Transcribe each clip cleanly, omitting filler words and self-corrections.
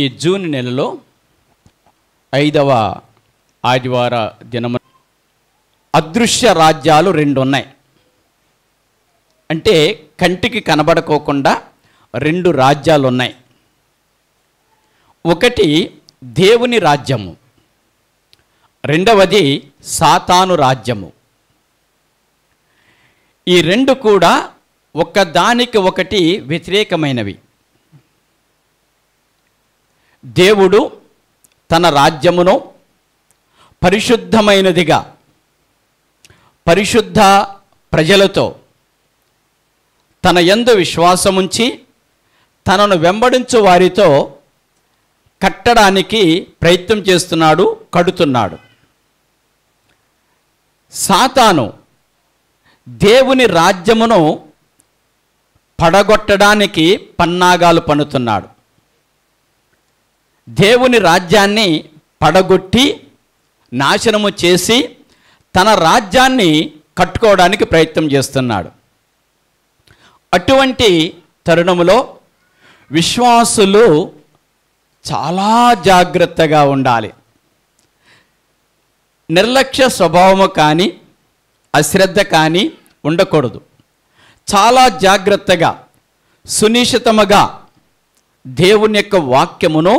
ఈ జూన్ నెలలో 5వ ఆదివార దినము అదృశ్య రాజ్యాలు 2 ఉన్నాయి. అంటే కంటికి కనబడకోకుండా 2 రాజ్యాలు ఉన్నాయి. ఒకటి దేవుని రాజ్యము, రెండవది సాతాను రాజ్యము. ఈ 2 కూడా ఒకదానికి ఒకటి వ్యతిరేకమైనవి. దేవుడు తన రాజ్యమును పరిశుద్ధమైనదిగా పరిశుద్ధ ప్రజలతో తన యందు విశ్వాసముంచి తనను వెంబడించు వారితో కట్టడానికి ప్రయత్నం చేస్తున్నాడు, కడుతున్నాడు. సాతాను దేవుని రాజ్యమును పడగొట్టడానికి పన్నాగాలు పన్నుతున్నాడు. దేవుని రాజ్యాన్ని పడగొట్టి నాశనము చేసి తన రాజ్యాన్ని కట్టుకోవడానికి ప్రయత్నం చేస్తున్నాడు. అటువంటి తరుణములో విశ్వాసులు చాలా జాగ్రత్తగా ఉండాలి. నిర్లక్ష్య స్వభావము కానీ అశ్రద్ధ కానీ ఉండకూడదు. చాలా జాగ్రత్తగా సునిశ్చితముగా దేవుని యొక్క వాక్యమును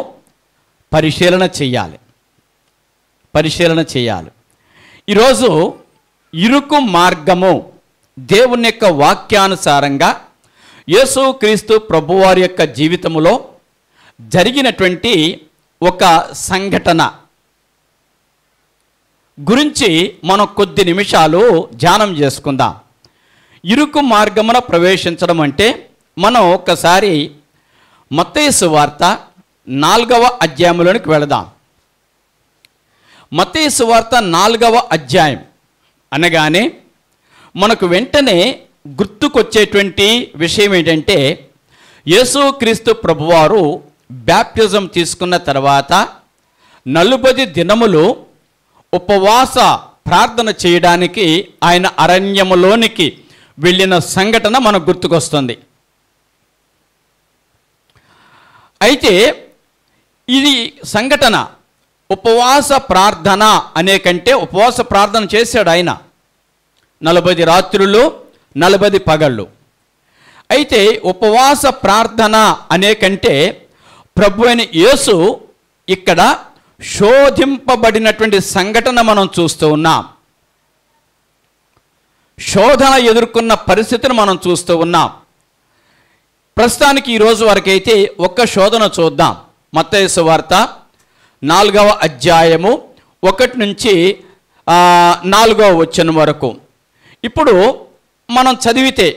పరిశీలన చేయాలి. ఈరోజు ఇరుకు మార్గము దేవుని యొక్క వాక్యానుసారంగా యేసుక్రీస్తు ప్రభువారి యొక్క జీవితములో జరిగినటువంటి ఒక సంఘటన గురించి మనం కొద్ది నిమిషాలు ధ్యానం చేసుకుందాం. ఇరుకు మార్గమున ప్రవేశించడం అంటే మనం ఒకసారి మత్తయి సువార్త 4వ అధ్యాయంలోనికి వెళదాం. మత్తయి సువార్త 4వ అధ్యాయం అనగానే మనకు వెంటనే గుర్తుకొచ్చేటువంటి విషయం ఏంటంటే, యేసుక్రీస్తు ప్రభువారు బ్యాప్టిజం తీసుకున్న తర్వాత 40 దినములు ఉపవాస ప్రార్థన చేయడానికి ఆయన అరణ్యములోనికి వెళ్ళిన సంఘటన మనకు గుర్తుకొస్తుంది. అయితే ఇది సంఘటన ఉపవాస ప్రార్థన అనే కంటే ఉపవాస ప్రార్థన చేశాడు ఆయన 40 రాత్రులు 40 పగళ్ళు. అయితే ఉపవాస ప్రార్థన అనే కంటే ప్రభు అయిన యేసు ఇక్కడ శోధింపబడినటువంటి సంఘటన మనం చూస్తూ ఉన్నాం. శోధన ఎదుర్కొన్న పరిస్థితిని మనం చూస్తూ ఉన్నాం. ప్రస్తుతానికి ఈరోజు వరకైతే ఒక్క శోధన చూద్దాం. మత్తయి సువార్త 4వ అధ్యాయము 1 నుంచి 4వ వచనం వరకు. ఇప్పుడు మనం చదివితే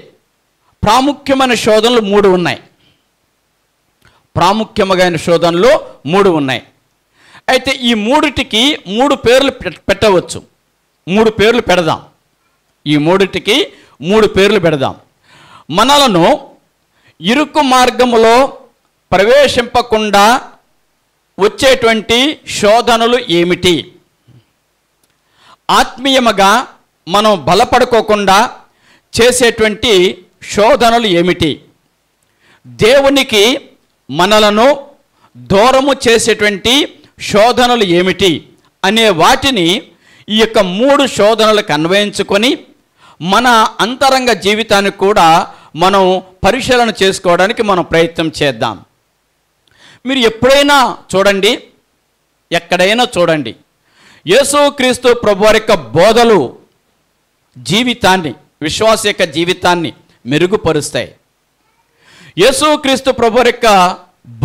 ప్రాముఖ్యమైన శోధనలు 3 ఉన్నాయి. ప్రాముఖ్యమైన శోధనలు 3 ఉన్నాయి. అయితే ఈ 3టికి 3 పేర్లు పెట్టవచ్చు. 3 పేర్లు పెడదాం. ఈ 3టికి 3 పేర్లు పెడదాం. మనలను ఇరుకు మార్గములో ప్రవేశింపకుండా వచ్చేటువంటి శోధనలు ఏమిటి? ఆత్మీయముగా మనం బలపడుకోకుండా చేసేటువంటి శోధనలు ఏమిటి? దేవునికి మనలను దూరము చేసేటువంటి శోధనలు ఏమిటి అనే వాటిని ఈ యొక్క 3 శోధనలకు అన్వయించుకొని మన అంతరంగ జీవితాన్ని కూడా మనం పరిశీలన చేసుకోవడానికి మనం ప్రయత్నం చేద్దాం. మీరు ఎప్పుడైనా చూడండి, ఎక్కడైనా చూడండి, యేసుక్రీస్తు ప్రభువారి యొక్క బోధలు జీవితాన్ని, విశ్వాస యొక్క జీవితాన్ని మెరుగుపరుస్తాయి. యేసుక్రీస్తు ప్రభువారి యొక్క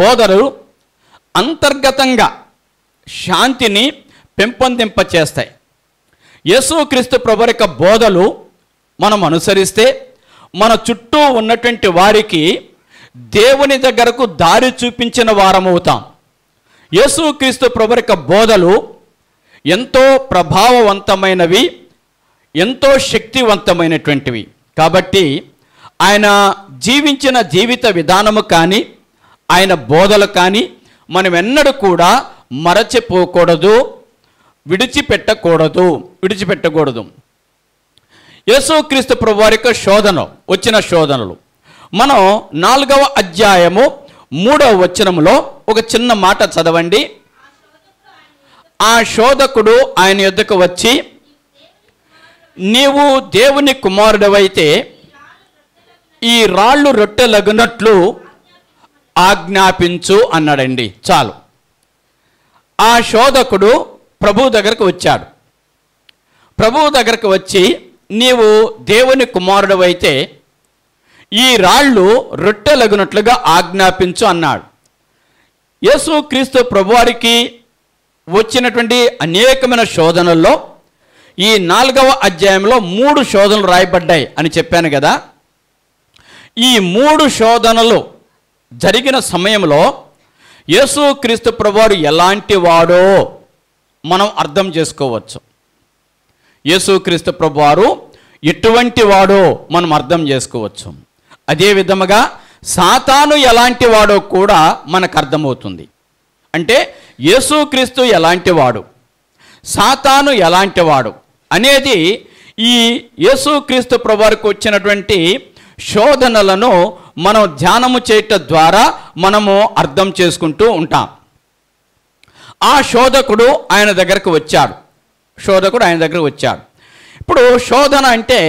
బోధలు అంతర్గతంగా శాంతిని పెంపొందింపచేస్తాయి. యేసుక్రీస్తు ప్రభువారి యొక్క బోధలు మనం అనుసరిస్తే మన చుట్టూ ఉన్నటువంటి వారికి దేవుని దగ్గరకు దారి చూపించిన వారమవుతాం. యేసుక్రీస్తు ప్రభువారి యొక్క బోధలు ఎంతో ప్రభావవంతమైనవి, ఎంతో శక్తివంతమైనటువంటివి. కాబట్టి ఆయన జీవించిన జీవిత విధానము కానీ ఆయన బోధలు కానీ మనం ఎన్నడూ కూడా మరచిపోకూడదు, విడిచిపెట్టకూడదు. యేసుక్రీస్తు ప్రభువారి యొక్క శోధన వచ్చిన శోధనలు మనం 4వ అధ్యాయము 3వ వచనంలో ఒక చిన్న మాట చదవండి. ఆ శోధకుడు ఆయన యొద్దకు వచ్చి, నీవు దేవుని కుమారుడవైతే ఈ రాళ్ళు రొట్టెలగునట్లు ఆజ్ఞాపించు అన్నాడండి. చాలు. ఆ శోధకుడు ప్రభువు దగ్గరకు వచ్చాడు. ప్రభువు దగ్గరకు వచ్చి, నీవు దేవుని కుమారుడవైతే ఈ రాళ్ళు రొట్టెలగునట్లుగా ఆజ్ఞాపించు అన్నాడు. యేసుక్రీస్తు ప్రభువారికి వచ్చినటువంటి అనేకమైన శోధనల్లో ఈ 4వ అధ్యాయంలో 3 శోధనలు రాయబడ్డాయి అని చెప్పాను కదా. ఈ 3 శోధనలు జరిగిన సమయంలో యేసుక్రీస్తు ప్రభువారు ఎలాంటి వాడో మనం అర్థం చేసుకోవచ్చు. యేసుక్రీస్తు ప్రభువారు ఎటువంటి వాడో మనం అర్థం చేసుకోవచ్చు. అదే విధముగా సాతాను ఎలాంటి వాడో కూడా మనకు అర్థమవుతుంది. అంటే యేసుక్రీస్తు ఎలాంటి వాడు, సాతాను ఎలాంటి వాడు అనేది ఈ యేసుక్రీస్తు ప్రభువారికి వచ్చినటువంటి శోధనలను మనం ధ్యానము చేయటం ద్వారా మనము అర్థం చేసుకుంటూ ఉంటాం. ఆ శోధకుడు ఆయన దగ్గరకు వచ్చాడు. ఇప్పుడు శోధన అంటే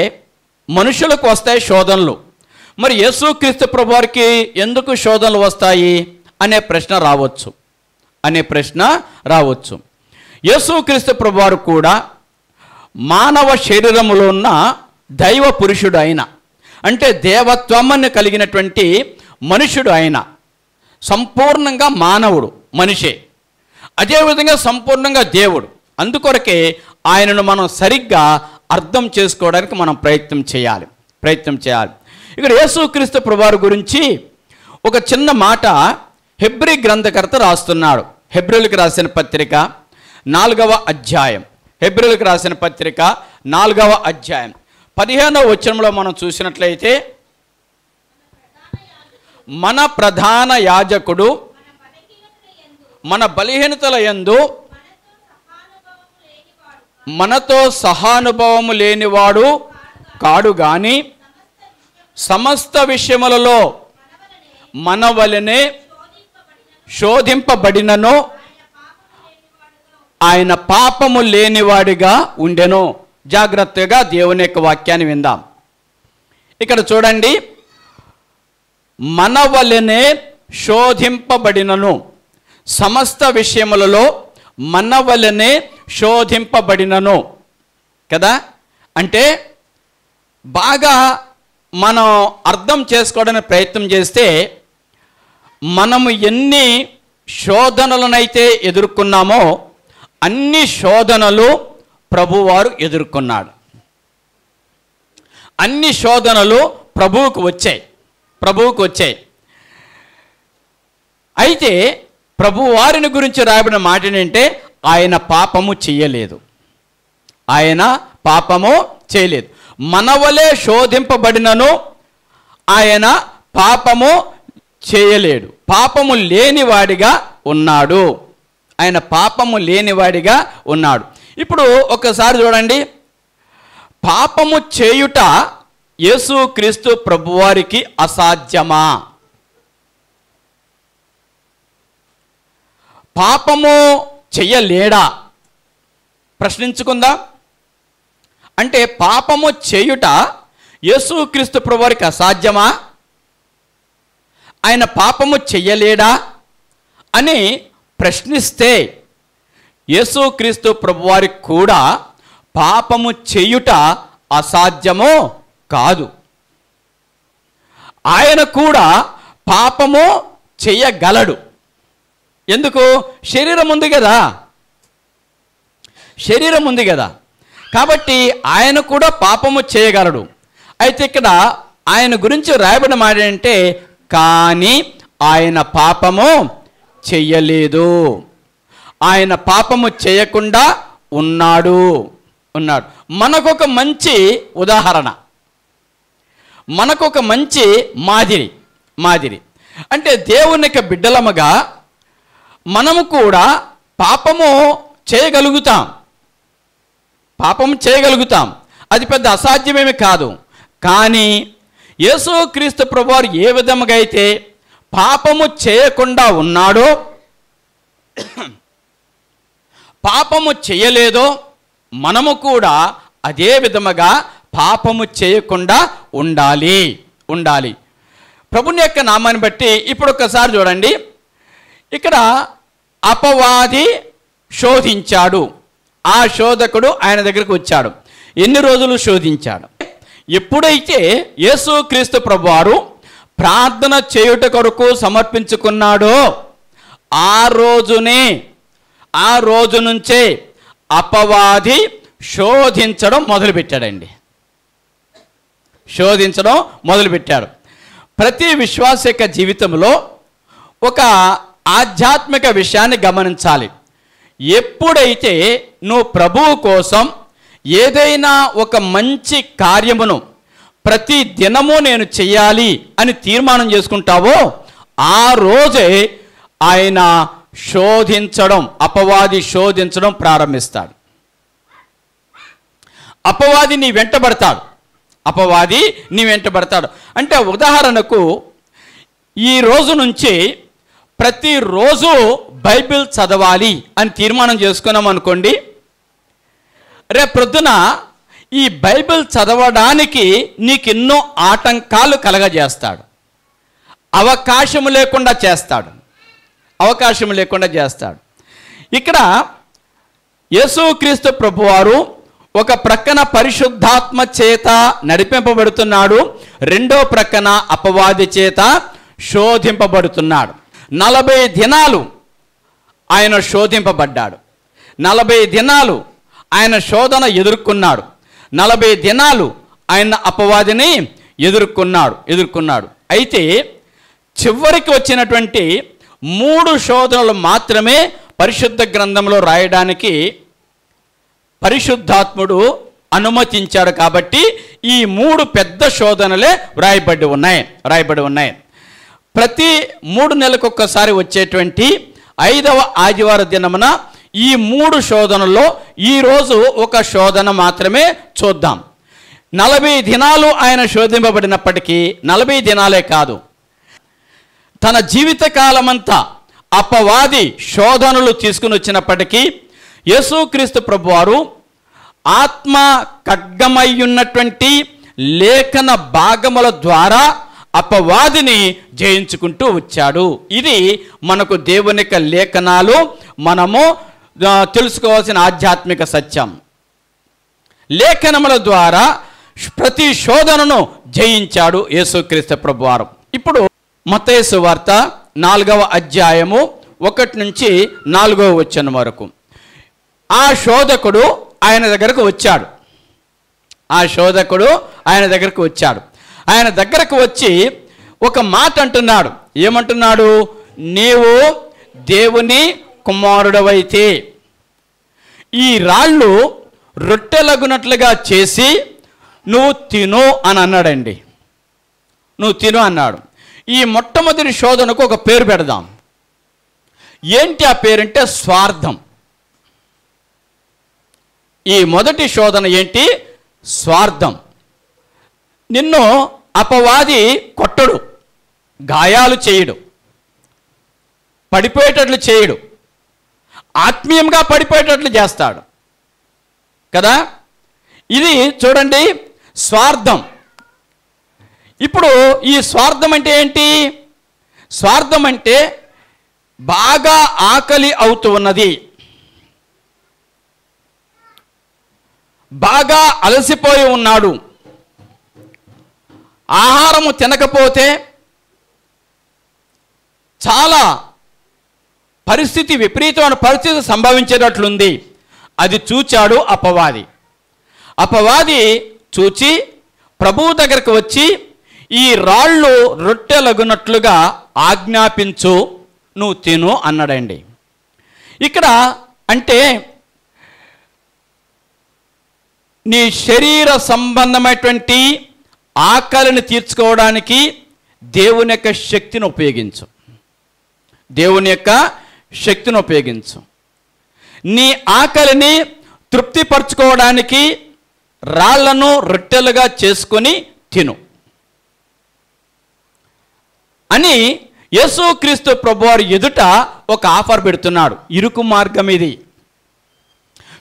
మనుషులకు వస్తాయి శోధనలు. మరి యేసుక్రీస్తు ప్రభువారికి ఎందుకు శోధనలు వస్తాయి అనే ప్రశ్న రావచ్చు. యేసుక్రీస్తు ప్రభువారు కూడా మానవ శరీరములో ఉన్న దైవ పురుషుడు అయిన, అంటే దేవత్వమని కలిగినటువంటి మనుషుడు అయిన, సంపూర్ణంగా మానవుడు, మనిషే, అదేవిధంగా సంపూర్ణంగా దేవుడు. అందుకొరకే ఆయనను మనం సరిగ్గా అర్థం చేసుకోవడానికి మనం ప్రయత్నం చేయాలి. ఇక్కడ యేసుక్రీస్తు ప్రభువారి గురించి ఒక చిన్న మాట హెబ్రీ గ్రంథకర్త రాస్తున్నాడు. హెబ్రీయులకు రాసిన పత్రిక 4వ అధ్యాయం. 4వ అధ్యాయం 15వ వచనంలో మనం చూసినట్లయితే, మన ప్రధాన యాజకుడు మన బలహీనతల యందు మనతో సహానుభవము లేనివాడు కాడు గాని సమస్త విషయములలో మన వలెనే శోధింపబడినను ఆయన పాపము లేనివాడిగా ఉండెను. జాగ్రత్తగా దేవుని యొక్క వాక్యాన్ని విందాం. ఇక్కడ చూడండి, మన వలెనే శోధింపబడినను, సమస్త విషయములలో మన వలెనే శోధింపబడినను కదా. అంటే బాగా మనం అర్థం చేసుకోవడానికి ప్రయత్నం చేస్తే, మనము ఎన్ని శోధనలనైతే ఎదుర్కొన్నామో అన్ని శోధనలు ప్రభువారు ఎదుర్కొన్నాడు. అన్ని శోధనలు ప్రభువుకు వచ్చాయి. అయితే ప్రభువారిని గురించి రాయబడిన మాట ఏంటంటే, ఆయన పాపము చేయలేదు. మన వలె శోధింపబడినను ఆయన పాపము చేయలేడు. పాపము లేనివాడిగా ఉన్నాడు. ఇప్పుడు ఒకసారి చూడండి, పాపము చేయుట యేసుక్రీస్తు ప్రభువారికి అసాధ్యమా? పాపము చెయ్యలేడా? ప్రశ్నించుకుందాం. అంటే పాపము చేయుట యేసుక్రీస్తు ప్రభువారికి అసాధ్యమా? ఆయన పాపము చెయ్యలేడా అని ప్రశ్నిస్తే, యేసుక్రీస్తు ప్రభువారికి కూడా పాపము చేయుట అసాధ్యమో కాదు. ఆయన కూడా పాపము చేయగలడు. ఎందుకు? శరీరం ఉంది కదా. కాబట్టి ఆయన కూడా పాపము చేయగలడు. అయితే ఇక్కడ ఆయన గురించి రాయబడిన మాట ఏంటంటే, కానీ ఆయన పాపము చెయ్యలేదు. ఆయన పాపము చేయకుండా ఉన్నాడు. మనకొక మంచి ఉదాహరణ, మనకొక మంచి మాదిరి. అంటే దేవునికి బిడ్డలముగా మనము కూడా పాపము చేయగలుగుతాం. అది పెద్ద అసాధ్యమేమి కాదు. కానీ యేసుక్రీస్తు ప్రభువారు ఏ విధముగా అయితే పాపము చేయకుండా ఉన్నాడో, పాపము చేయలేదో మనము కూడా అదే విధముగా పాపము చేయకుండా ఉండాలి. ప్రభుని యొక్క నామాన్ని బట్టి ఇప్పుడు ఒక్కసారి చూడండి. ఇక్కడ అపవాది శోధించాడు. ఆ శోధకుడు ఆయన దగ్గరికి వచ్చాడు. ఎన్ని రోజులు శోధించాడు? ఎప్పుడైతే యేసుక్రీస్తు ప్రభువారు ప్రార్థన చేయుట కొరకు సమర్పించుకున్నాడో ఆ రోజు నుంచే అపవాది శోధించడం మొదలుపెట్టాడండి. ప్రతి విశ్వాస యొక్క జీవితంలో ఒక ఆధ్యాత్మిక విషయాన్ని గమనించాలి. ఎప్పుడైతే నువ్వు ప్రభువు కోసం ఏదైనా ఒక మంచి కార్యమును ప్రతి దినము నేను చెయ్యాలి అని తీర్మానం చేసుకుంటావో ఆ రోజే ఆయన అపవాది శోధించడం ప్రారంభిస్తాడు. అపవాది నీ వెంటబడతాడు. అంటే ఉదాహరణకు ఈ రోజు నుంచి ప్రతిరోజు బైబిల్ చదవాలి అని తీర్మానం చేసుకున్నాం అనుకోండి. రేపొద్దున ఈ బైబిల్ చదవడానికి నీకు ఎన్నో ఆటంకాలు కలగజేస్తాడు. అవకాశం లేకుండా చేస్తాడు. ఇక్కడ యేసుక్రీస్తు ప్రభువారు ఒక ప్రక్కన పరిశుద్ధాత్మ చేత నడిపింపబడుతున్నాడు, రెండో ప్రక్కన అపవాది చేత శోధింపబడుతున్నాడు. 40 దినాలు ఆయన శోధింపబడ్డాడు. 40 దినాలు ఆయన శోధన ఎదుర్కొన్నాడు. 40 దినాలు ఆయన అపవాదిని ఎదుర్కొన్నాడు. అయితే చివరికి వచ్చినటువంటి 3 శోధనలు మాత్రమే పరిశుద్ధ గ్రంథంలో రాయడానికి పరిశుద్ధాత్ముడు అనుమతించాడు. కాబట్టి ఈ 3 పెద్ద శోధనలే రాయబడి ఉన్నాయి. ప్రతి 3 నెలలకు ఒక్కసారి వచ్చేటువంటి 5వ ఆదివార దినమున ఈ 3 శోధనల్లో ఈరోజు ఒక శోధన మాత్రమే చూద్దాం. 40 దినాలు ఆయన శోధింపబడినప్పటికీ 40 దినాలే కాదు, తన జీవితకాలమంతా అపవాది శోధనలు తీసుకుని వచ్చినప్పటికీ యేసుక్రీస్తు ప్రభువారు ఆత్మ ఖడ్గమయ్యున్నటువంటి లేఖన భాగముల ద్వారా అపవాదిని జయించుకుంటూ వచ్చాడు. ఇది మనకు దేవుని యొక్క లేఖనాలు మనము తెలుసుకోవాల్సిన ఆధ్యాత్మిక సత్యం. లేఖనముల ద్వారా ప్రతి శోధనను జయించాడు యేసుక్రీస్తు ప్రభువారు. ఇప్పుడు మత్తయి సువార్త 4వ అధ్యాయము 1 నుంచి 4వ వచనం వరకు ఆ శోధకుడు ఆయన దగ్గరకు వచ్చాడు. ఆయన దగ్గరకు వచ్చి ఒక మాట అంటున్నాడు. ఏమంటున్నాడు? నీవు దేవుని కుమారుడవైతే ఈ రాళ్ళు రొట్టెలగునట్లుగా చేసి నువ్వు తిను అని అన్నాడండి. అన్నాడు. ఈ మొట్టమొదటి శోధనకు ఒక పేరు పెడదాం. ఏంటి ఆ పేరంటే స్వార్థం. ఈ మొదటి శోధన ఏంటి? స్వార్థం. నిన్ను అపవాది కొట్టడు, గాయాలు చేయడు, పడిపోయేటట్లు చేయడు, ఆత్మీయంగా పడిపోయేటట్లు చేస్తాడు కదా. ఇది చూడండి స్వార్థం. ఇప్పుడు ఈ స్వార్థం అంటే ఏంటి? స్వార్థం అంటే బాగా ఆకలి అవుతూ ఉన్నది, బాగా అలసిపోయి ఉన్నాడు, ఆహారము తినకపోతే చాలా విపరీతమైన పరిస్థితి సంభవించేటట్లుంది. అది చూచాడు అపవాది చూచి ప్రభువు దగ్గరకు వచ్చి ఈ రాళ్ళు రొట్టెలగునట్లుగా ఆజ్ఞాపించు, నువ్వు తిను అన్నాడండి. ఇక్కడ అంటే నీ శరీర సంబంధమైనటువంటి ఆకలిని తీర్చుకోవడానికి దేవుని యొక్క శక్తిని ఉపయోగించు. నీ ఆకలిని తృప్తిపరచుకోవడానికి రాళ్లను రొట్టెలుగా చేసుకొని తిను అని యేసుక్రీస్తు ప్రభువారు ఎదుట ఒక ఆఫర్ పెడుతున్నాడు. ఇరుకు మార్గం ఇది.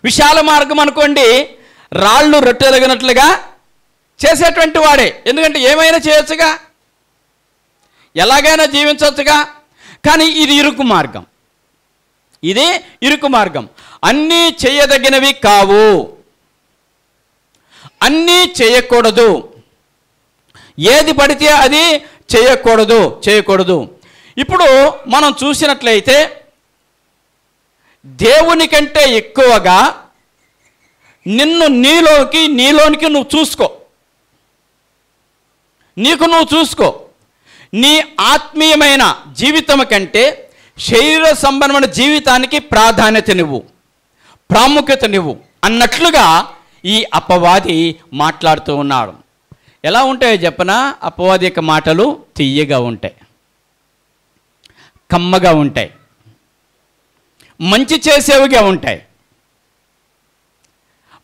విశాల మార్గం అనుకోండి, రాళ్ళు రొట్టెలగినట్లుగా చేసేటువంటి వాడే. ఎందుకంటే ఏమైనా చేయొచ్చుగా, ఎలాగైనా జీవించవచ్చుగా. కానీ ఇది ఇరుకు మార్గం. ఇది ఇరుకు మార్గం. అన్నీ చేయదగినవి కావు, అన్నీ చేయకూడదు, ఏది పడితే అది చేయకూడదు. ఇప్పుడు మనం చూసినట్లయితే దేవుని కంటే ఎక్కువగా నీలోనికి నువ్వు చూసుకో. నువ్వు చూసుకో. నీ ఆత్మీయమైన జీవితం కంటే శరీర సంబంధమైన జీవితానికి ప్రాముఖ్యతనివ్వు అన్నట్లుగా ఈ అపవాది మాట్లాడుతూ ఉన్నాడు. ఎలా ఉంటాయో చెప్పనా? అపవాది యొక్క మాటలు తియ్యగా ఉంటాయి, కమ్మగా ఉంటాయి, మంచి చేసేవిగా ఉంటాయి,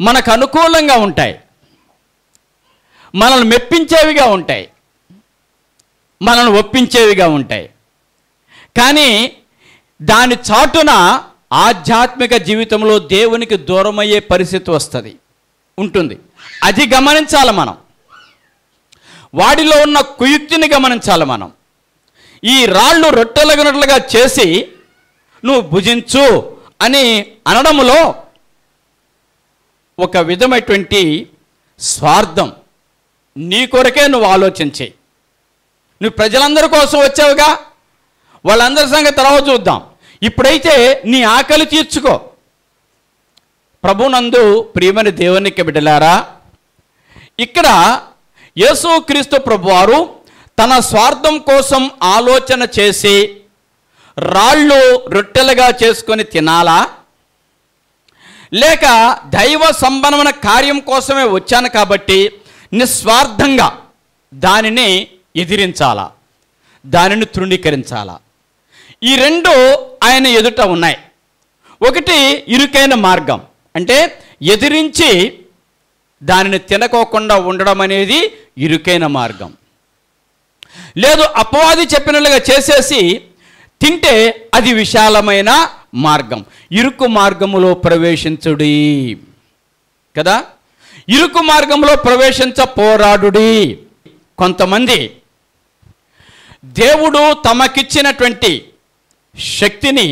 మనకు అనుకూలంగా ఉంటాయి, మనల్ని మెప్పించేవిగా ఉంటాయి, మనల్ని ఒప్పించేవిగా ఉంటాయి. కానీ దాని చాటున ఆధ్యాత్మిక జీవితంలో దేవునికి దూరమయ్యే పరిస్థితి ఉంటుంది. అది గమనించాలి మనం. వాడిలో ఉన్న కుయుక్తిని గమనించాలి మనం. ఈ రాళ్ళు రొట్టెలగినట్లుగా చేసి నువ్వు భుజించు అని అనడములో ఒక విధమైనటువంటి స్వార్థం. నీ కొరకే నువ్వు ఆలోచించి, నువ్వు ప్రజలందరి కోసం వచ్చావుగా, వాళ్ళందరి సంగతి తర్వాత చూద్దాం. ఇప్పుడైతే నీ ఆకలి తీర్చుకో. ప్రభునందు ప్రియమైన దేవునికి బిడ్డలారా, ఇక్కడ యేసుక్రీస్తు ప్రభువారు తన స్వార్థం కోసం ఆలోచన చేసి రాళ్ళు రొట్టెలుగా చేసుకొని తినాలా, లేక దైవ సంబంధమైన కార్యం కోసమే వచ్చాను కాబట్టి నిస్వార్థంగా దానిని ఎదిరించాలా, దానిని తృణీకరించాలా? ఈ రెండు ఆయన ఎదుట ఉన్నాయి. ఒకటి ఇరుకైన మార్గం, అంటే ఎదిరించి దానిని తినకోకుండా ఉండడం అనేది ఇరుకైన మార్గం. లేదు, అపవాది చెప్పినట్లుగా చేసేసి తింటే అది విశాలమైన మార్గం. ఇరుకు మార్గములో ప్రవేశించుడి కదా, ఇరుకు మార్గంలో పోరాడుడి. కొంతమంది దేవుడు తమకిచ్చినటువంటి శక్తిని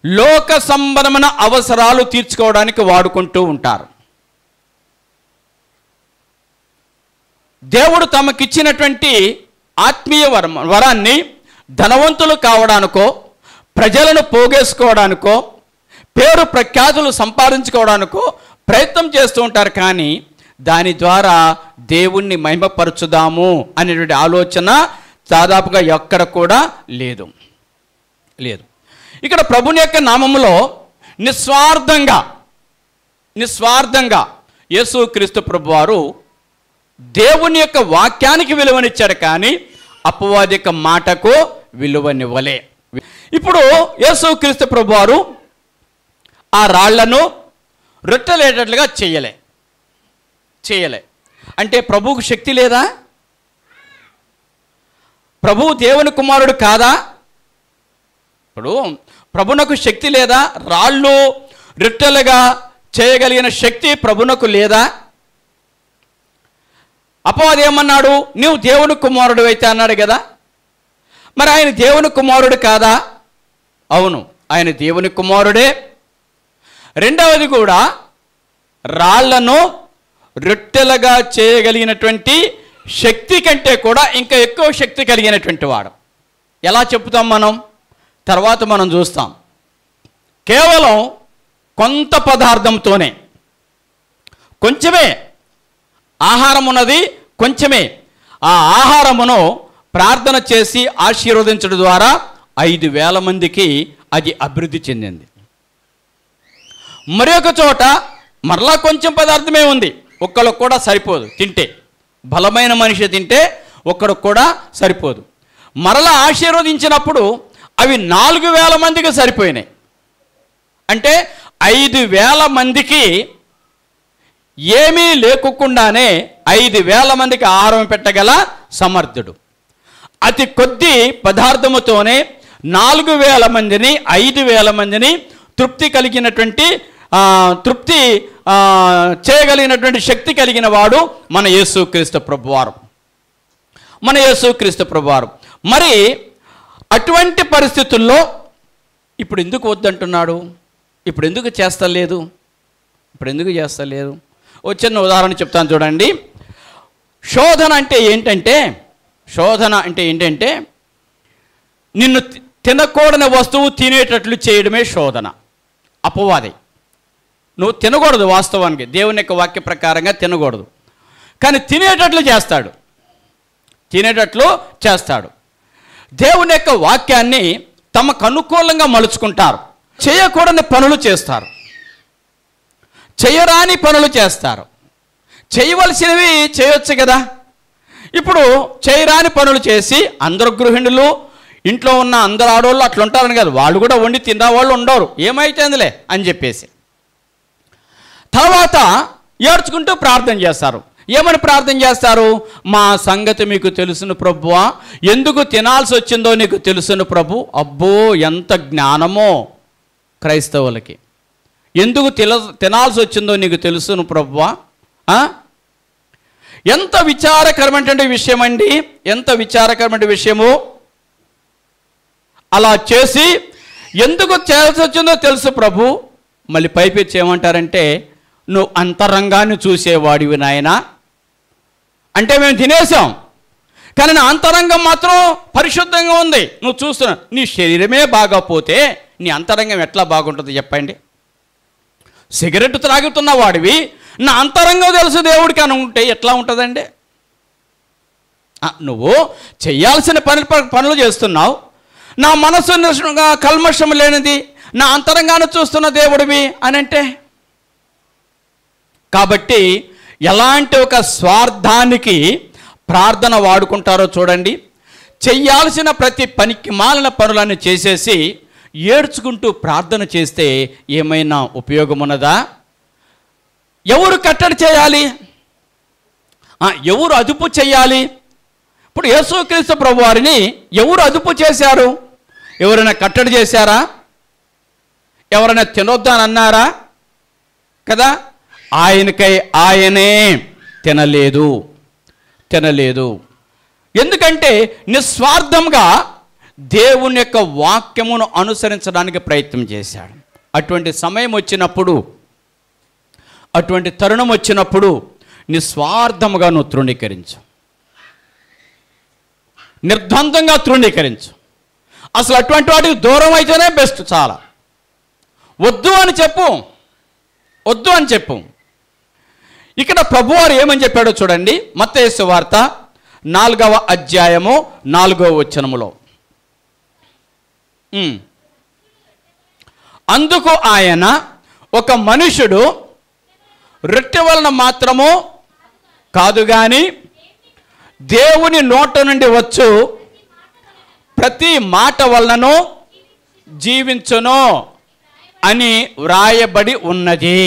లోక సంబంధమైన అవసరాలు తీర్చుకోవడానికి వాడుకుంటూ ఉంటారు. దేవుడు తమకిచ్చినటువంటి ఆత్మీయ వరాన్ని ధనవంతులు కావడానికో, ప్రజలను పోగేసుకోవడానికో, పేరు ప్రఖ్యాతులు సంపాదించుకోవడానికో ప్రయత్నం చేస్తూ ఉంటారు. కానీ దాని ద్వారా దేవుణ్ణి మహిమపరచుదాము అనేటువంటి ఆలోచన దాదాపుగా ఎక్కడ కూడా లేదు. ఇక్కడ ప్రభుని యొక్క నామములో నిస్వార్థంగా యేసుక్రీస్తు ప్రభువారు దేవుని యొక్క వాక్యానికి విలువనిచ్చాడు, కానీ అపవాది యొక్క మాటకు విలువనివ్వలే. ఇప్పుడు యేసుక్రీస్తు ప్రభువారు ఆ రాళ్లను రొట్టెలేటట్లుగా చేయలే అంటే ప్రభువుకు శక్తి లేదా? ప్రభువు దేవుని కుమారుడు కాదా? ఇప్పుడు ప్రభునకు శక్తి లేదా? రాళ్ళు రొట్టెలుగా చేయగలిగిన శక్తి ప్రభునకు లేదా? అపవాది ఏమన్నాడు? నీవు దేవుని కుమారుడు అయితే అన్నాడు కదా. మరి ఆయన దేవుని కుమారుడు కాదా? అవును, ఆయన దేవుని కుమారుడే. రెండవది కూడా రాళ్లను రొట్టెలుగా చేయగలిగినటువంటి శక్తి కంటే కూడా ఇంకా ఎక్కువ శక్తి కలిగినటువంటి వాడు. ఎలా చెప్తాం మనం? తర్వాత మనం చూస్తాం. కేవలం కొంత పదార్థంతోనే, కొంచెమే ఆహారం ఉన్నది, కొంచెమే ఆ ఆహారమును ప్రార్థన చేసి ఆశీర్వదించడం ద్వారా 5,000 మందికి అది అభివృద్ధి చెందింది. మరి ఒక చోట మరలా కొంచెం పదార్థమే ఉంది, ఒక్కళ్ళకు కూడా సరిపోదు తింటే. బలమైన మనిషి తింటే ఒక్కడికి కూడా సరిపోదు. మరలా ఆశీర్వదించినప్పుడు అవి 4,000 మందికి సరిపోయినాయి. అంటే 5,000 మందికి ఏమీ లేకుండానే 5,000 మందికి ఆహారం పెట్టగల సమర్థుడు. అతి కొద్ది పదార్థముతోనే 4,000 మందిని 5,000 మందిని తృప్తి చేయగలిగినటువంటి శక్తి కలిగిన వాడు మన యేసుక్రీస్తు ప్రభువారు. మన యేసుక్రీస్తు ప్రభువారు. మరి అటువంటి పరిస్థితుల్లో ఇప్పుడు ఎందుకు వద్దంటున్నాడు? ఇప్పుడు ఎందుకు చేస్తలేదు? ఓ చిన్న ఉదాహరణ చెప్తాను చూడండి. శోధన అంటే ఏంటంటే నిన్ను తినకూడని వస్తువు తినేటట్లు చేయడమే శోధన. అపవాది. నువ్వు తినకూడదు, వాస్తవానికి దేవుని యొక్క వాక్య ప్రకారంగా తినకూడదు, కానీ తినేటట్లు చేస్తాడు. దేవుని యొక్క వాక్యాన్ని తమకు అనుకూలంగా మలుచుకుంటారు. చేయకూడని పనులు చేస్తారు, చేయరాని పనులు చేస్తారు. చేయవలసినవి చేయొచ్చు కదా. ఇప్పుడు చేయరాని పనులు చేసి అందరు గృహిణులు, ఇంట్లో ఉన్న అందరు ఆడవాళ్ళు అట్లా ఉంటారని కదా, వాళ్ళు కూడా వండి తిన్న వాళ్ళు ఉండరు, ఏమైతుందిలే అని చెప్పేసి తర్వాత ఏడ్చుకుంటూ ప్రార్థన చేస్తారు. ఏమని ప్రార్థన చేస్తారు? మా సంగతి మీకు తెలుసును ప్రభువా, ఎందుకు తినాల్సి వచ్చిందో నీకు తెలుసును ప్రభు. అబ్బో, ఎంత జ్ఞానమో క్రైస్తవులకి! ఎందుకు తినాల్సి వచ్చిందో నీకు తెలుసును ప్రభువా. ఎంత విచారకరమైన విషయం అండి, ఎంత విచారకరమైన విషయము. అలా చేసి ఎందుకు చేయాల్సి వచ్చిందో తెలుసు ప్రభు. మళ్ళీ పైపెచ్చి ఏమంటారంటే, నువ్వు అంతరంగాన్ని చూసేవాడివి నాయనా. అంటే మేము తినేసాం, కానీ నా అంతరంగం మాత్రం పరిశుద్ధంగా ఉంది. నువ్వు చూస్తున్నా, నీ శరీరమే బాగపోతే నీ అంతరంగం ఎట్లా బాగుంటుంది చెప్పండి? సిగరెట్ త్రాగుతున్న వాడివి, నా అంతరంగం తెలుసు దేవుడికి అనుకుంటే ఎట్లా ఉంటుందండి? నువ్వు చేయాల్సిన పనులు చేస్తున్నావు, నా మనసు కల్మషం లేనిది, నా అంతరంగాన్ని చూస్తున్న దేవుడివి అని అంటే. కాబట్టి ఎలాంటి ఒక స్వార్థానికి ప్రార్థన వాడుకుంటారో చూడండి. చెయ్యాల్సిన ప్రతి పనికి మాలిన పనులన్నీ చేసేసి ఏడ్చుకుంటూ ప్రార్థన చేస్తే ఏమైనా ఉపయోగం ఉన్నదా? ఎవరు కట్టడి చేయాలి? ఎవరు అదుపు చేయాలి? ఇప్పుడు యేసుక్రీస్తు ప్రభువారిని ఎవరు అదుపు చేశారు? ఎవరైనా కట్టడి చేశారా? ఎవరైనా తినొద్దని అన్నారా? కదా. ఆయనకై ఆయనే తినలేదు. ఎందుకంటే నిస్వార్థంగా దేవుని యొక్క వాక్యమును అనుసరించడానికి ప్రయత్నం చేశాడు. అటువంటి సమయం వచ్చినప్పుడు, అటువంటి తరుణం వచ్చినప్పుడు నిస్వార్థముగా నువ్వు తృణీకరించు, నిర్ద్వందంగా తృణీకరించు. అసలు అటువంటి వాటికి దూరం అయితేనే బెస్ట్. చాలా వద్దు అని చెప్పు. ఇక్కడ ప్రభువారు ఏమని చెప్పాడో చూడండి. మత్తయి సువార్త 4వ అధ్యాయము 4వ వచనములో, అందుకు ఆయన, ఒక మనుషుడు రొట్టె వలన మాత్రము కాదు గాని దేవుని నోట నుండి వచ్చు ప్రతి మాట వలనను జీవించును అని వ్రాయబడి ఉన్నది.